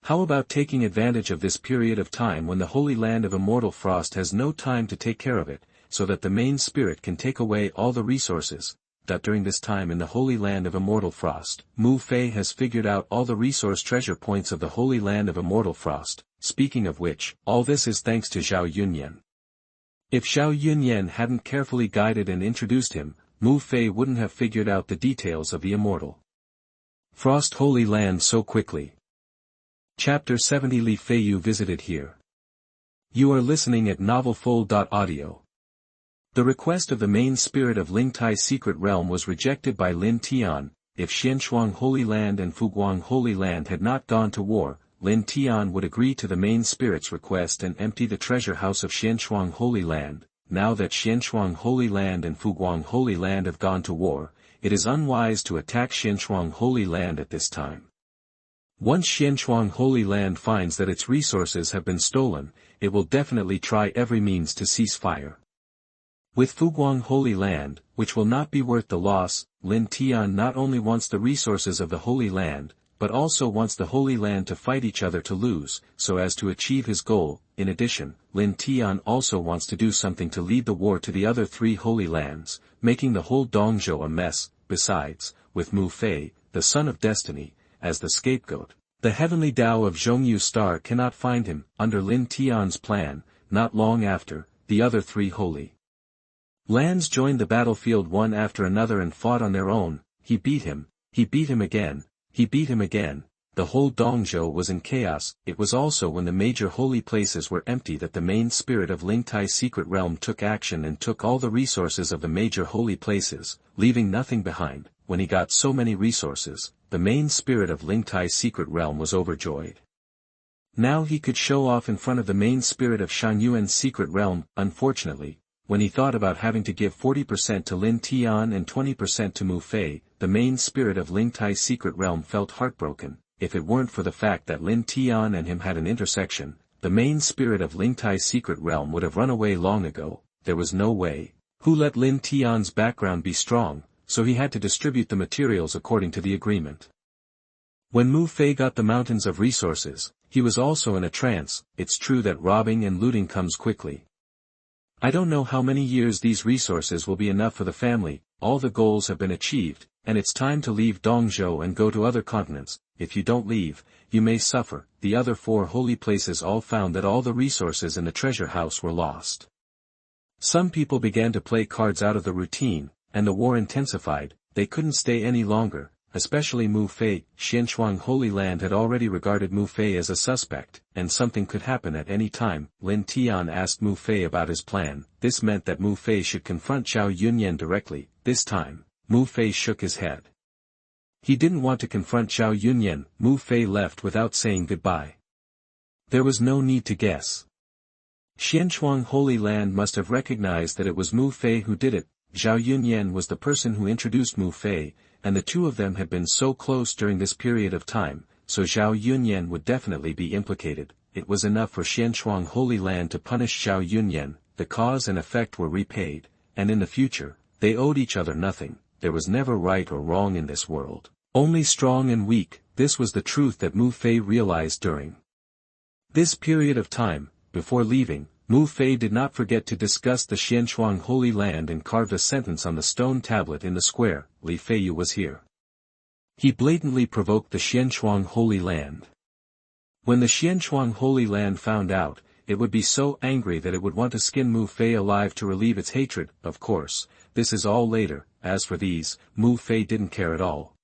how about taking advantage of this period of time when the Holy Land of Immortal Frost has no time to take care of it, so that the main spirit can take away all the resources? That during this time in the Holy Land of Immortal Frost, Mu Fei has figured out all the resource treasure points of the Holy Land of Immortal Frost. Speaking of which, all this is thanks to Zhao Yunyan. If Zhao Yunyan hadn't carefully guided and introduced him, Mu Fei wouldn't have figured out the details of the Immortal Frost Holy Land so quickly. Chapter 70 Li Feiyu visited here. You are listening at novelfold.audio. The request of the main spirit of Lingtai's secret realm was rejected by Lin Tian. If Xianxia Holy Land and Fuguang Holy Land had not gone to war, Lin Tian would agree to the main spirit's request and empty the treasure house of Xianxia Holy Land. Now that Xianxia Holy Land and Fuguang Holy Land have gone to war, it is unwise to attack Xianxia Holy Land at this time. Once Xianxia Holy Land finds that its resources have been stolen, it will definitely try every means to cease fire. With Fuguang Holy Land, which will not be worth the loss, Lin Tian not only wants the resources of the Holy Land, but also wants the Holy Land to fight each other to lose, so as to achieve his goal. In addition, Lin Tian also wants to do something to lead the war to the other three Holy Lands, making the whole Dongzhou a mess. Besides, with Mu Fei, the son of destiny, as the scapegoat. The Heavenly Dao of Zhongyu Star cannot find him. Under Lin Tian's plan, not long after, the other three holy lands joined the battlefield one after another and fought on their own. He beat him again, he beat him again. The whole Dongzhou was in chaos. It was also when the major holy places were empty that the main spirit of Lingtai's secret realm took action and took all the resources of the major holy places, leaving nothing behind. When he got so many resources, the main spirit of Lingtai's secret realm was overjoyed. Now he could show off in front of the main spirit of Xuanhuan's secret realm. Unfortunately, when he thought about having to give 40% to Lin Tian and 20% to Mu Fei, the main spirit of Lingtai's secret realm felt heartbroken. If it weren't for the fact that Lin Tian and him had an intersection, the main spirit of Lingtai's secret realm would have run away long ago. There was no way. Who let Lin Tian's background be strong, so he had to distribute the materials according to the agreement. When Mu Fei got the mountains of resources, he was also in a trance. It's true that robbing and looting comes quickly. I don't know how many years these resources will be enough for the family. All the goals have been achieved, and it's time to leave Dongzhou and go to other continents. If you don't leave, you may suffer. The other four holy places all found that all the resources in the treasure house were lost. Some people began to play cards out of the routine, and the war intensified. They couldn't stay any longer, especially Mu Fei. Xianxia Holy Land had already regarded Mu Fei as a suspect, and something could happen at any time. Lin Tian asked Mu Fei about his plan. This meant that Mu Fei should confront Zhao Yunyan directly. This time, Mu Fei shook his head. He didn't want to confront Zhao Yunyan. Mu Fei left without saying goodbye. There was no need to guess. Xianxia Holy Land must have recognized that it was Mu Fei who did it. Zhao Yunyan was the person who introduced Mu Fei, and the two of them had been so close during this period of time, so Zhao Yunyan would definitely be implicated. It was enough for Xianxia Holy Land to punish Zhao Yunyan. The cause and effect were repaid, and in the future, they owed each other nothing. There was never right or wrong in this world, only strong and weak. This was the truth that Mu Fei realized during this period of time. Before leaving, Mu Fei did not forget to discuss the Xianxia Holy Land and carved a sentence on the stone tablet in the square. Li Feiyu was here. He blatantly provoked the Xianxia Holy Land. When the Xianxia Holy Land found out, it would be so angry that it would want to skin Mu Fei alive to relieve its hatred. Of course, this is all later. As for these, Mu Fei didn't care at all.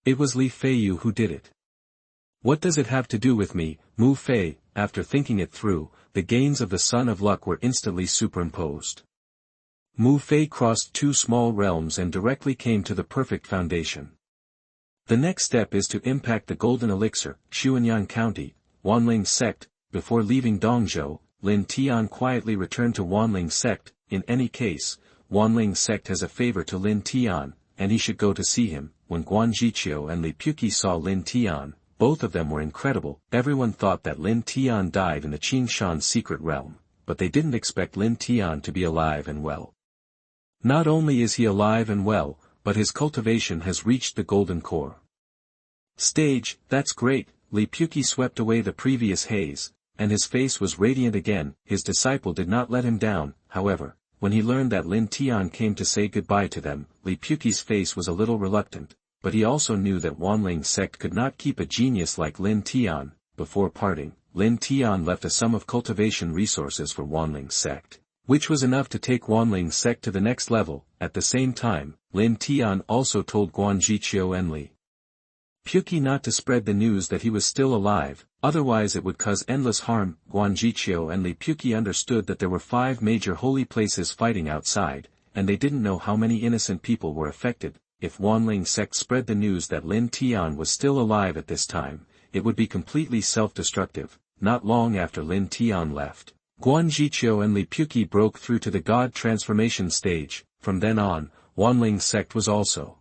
It was Li Feiyu who did it. What does it have to do with me? Mu Fei, after thinking it through, the gains of the Son of Luck were instantly superimposed. Mu Fei crossed two small realms and directly came to the perfect foundation. The next step is to impact the Golden Elixir. Xuanhuan County, Wanling Sect. Before leaving Dongzhou, Lin Tian quietly returned to Wanling Sect. In any case, Wanling Sect has a favor to Lin Tian, and he should go to see him. When Guan Jiqiu and Li Puqi saw Lin Tian, both of them were incredible. Everyone thought that Lin Tian died in the Qingshan secret realm, but they didn't expect Lin Tian to be alive and well. Not only is he alive and well, but his cultivation has reached the golden core stage. That's great. Li Puqi swept away the previous haze, and his face was radiant again. His disciple did not let him down. However, when he learned that Lin Tian came to say goodbye to them, Li Puqi's face was a little reluctant, but he also knew that Wanling Sect could not keep a genius like Lin Tian. Before parting, Lin Tian left a sum of cultivation resources for Wanling Sect, which was enough to take Wanling Sect to the next level. At the same time, Lin Tian also told Guan Jiqiu and Li Puqi not to spread the news that he was still alive, otherwise it would cause endless harm. Guan Jiqiu and Li Puqi understood that there were 5 major holy places fighting outside, and they didn't know how many innocent people were affected. If Wanling Sect spread the news that Lin Tian was still alive at this time, it would be completely self-destructive. Not long after Lin Tian left, Guan Jiqiu and Li Puqi broke through to the God transformation stage. From then on, Wanling Sect was also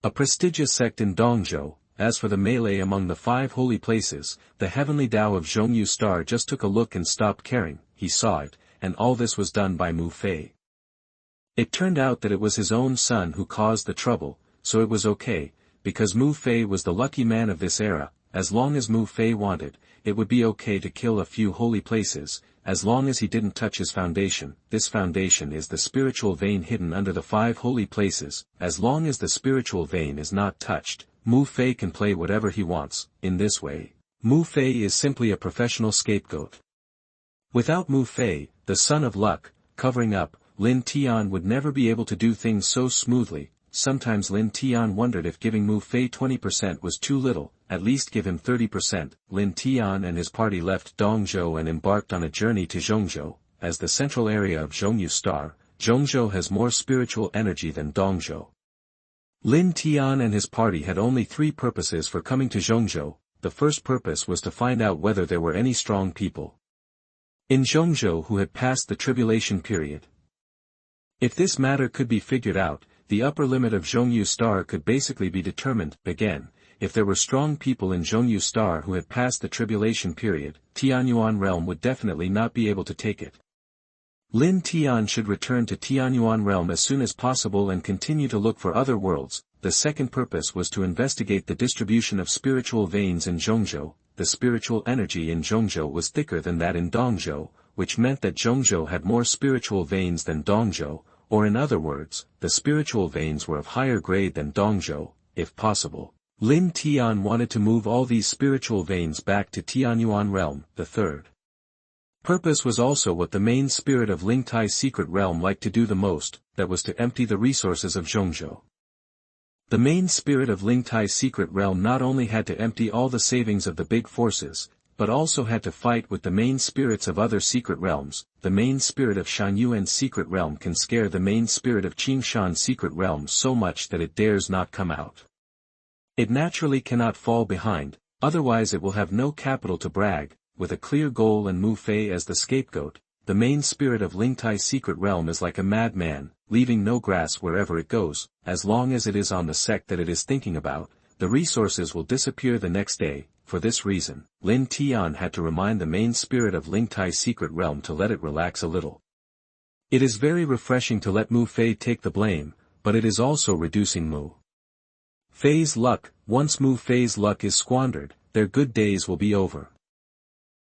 a prestigious sect in Dongzhou. As for the melee among the 5 holy places, the Heavenly Dao of Zhongyu Star just took a look and stopped caring. He saw it, and all this was done by Mu Fei. It turned out that it was his own son who caused the trouble, so it was okay, because Mu Fei was the lucky man of this era. As long as Mu Fei wanted, it would be okay to kill a few holy places, as long as he didn't touch his foundation. This foundation is the spiritual vein hidden under the 5 holy places. As long as the spiritual vein is not touched, Mu Fei can play whatever he wants. In this way, Mu Fei is simply a professional scapegoat. Without Mu Fei, the son of luck, covering up, Lin Tian would never be able to do things so smoothly. Sometimes Lin Tian wondered if giving Mu Fei 20% was too little, at least give him 30%. Lin Tian and his party left Dongzhou and embarked on a journey to Zhongzhou. As the central area of Zhongyu Star, Zhongzhou has more spiritual energy than Dongzhou. Lin Tian and his party had only 3 purposes for coming to Zhongzhou. The first purpose was to find out whether there were any strong people in Zhongzhou who had passed the tribulation period. If this matter could be figured out, the upper limit of Zhongyu Star could basically be determined. Again, if there were strong people in Zhongyu Star who had passed the tribulation period, Tianyuan realm would definitely not be able to take it. Lin Tian should return to Tianyuan realm as soon as possible and continue to look for other worlds. The second purpose was to investigate the distribution of spiritual veins in Zhongzhou. The spiritual energy in Zhongzhou was thicker than that in Dongzhou, which meant that Zhongzhou had more spiritual veins than Dongzhou, or in other words, the spiritual veins were of higher grade than Dongzhou. If possible, Lin Tian wanted to move all these spiritual veins back to Tianyuan realm. The third purpose was also what the main spirit of Lingtai's secret realm liked to do the most, that was to empty the resources of Zhongzhou. The main spirit of Lingtai's secret realm not only had to empty all the savings of the big forces, but also had to fight with the main spirits of other secret realms. The main spirit of Xuanhuan's secret realm can scare the main spirit of Qingshan's secret realm so much that it dares not come out. It naturally cannot fall behind, otherwise it will have no capital to brag. With a clear goal and Mu Fei as the scapegoat, the main spirit of Lingtai's secret realm is like a madman, leaving no grass wherever it goes. As long as it is on the sect that it is thinking about, the resources will disappear the next day. For this reason, Lin Tian had to remind the main spirit of Lingtai's secret realm to let it relax a little. It is very refreshing to let Mu Fei take the blame, but it is also reducing Mu Fei's luck. Once Mu Fei's luck is squandered, their good days will be over.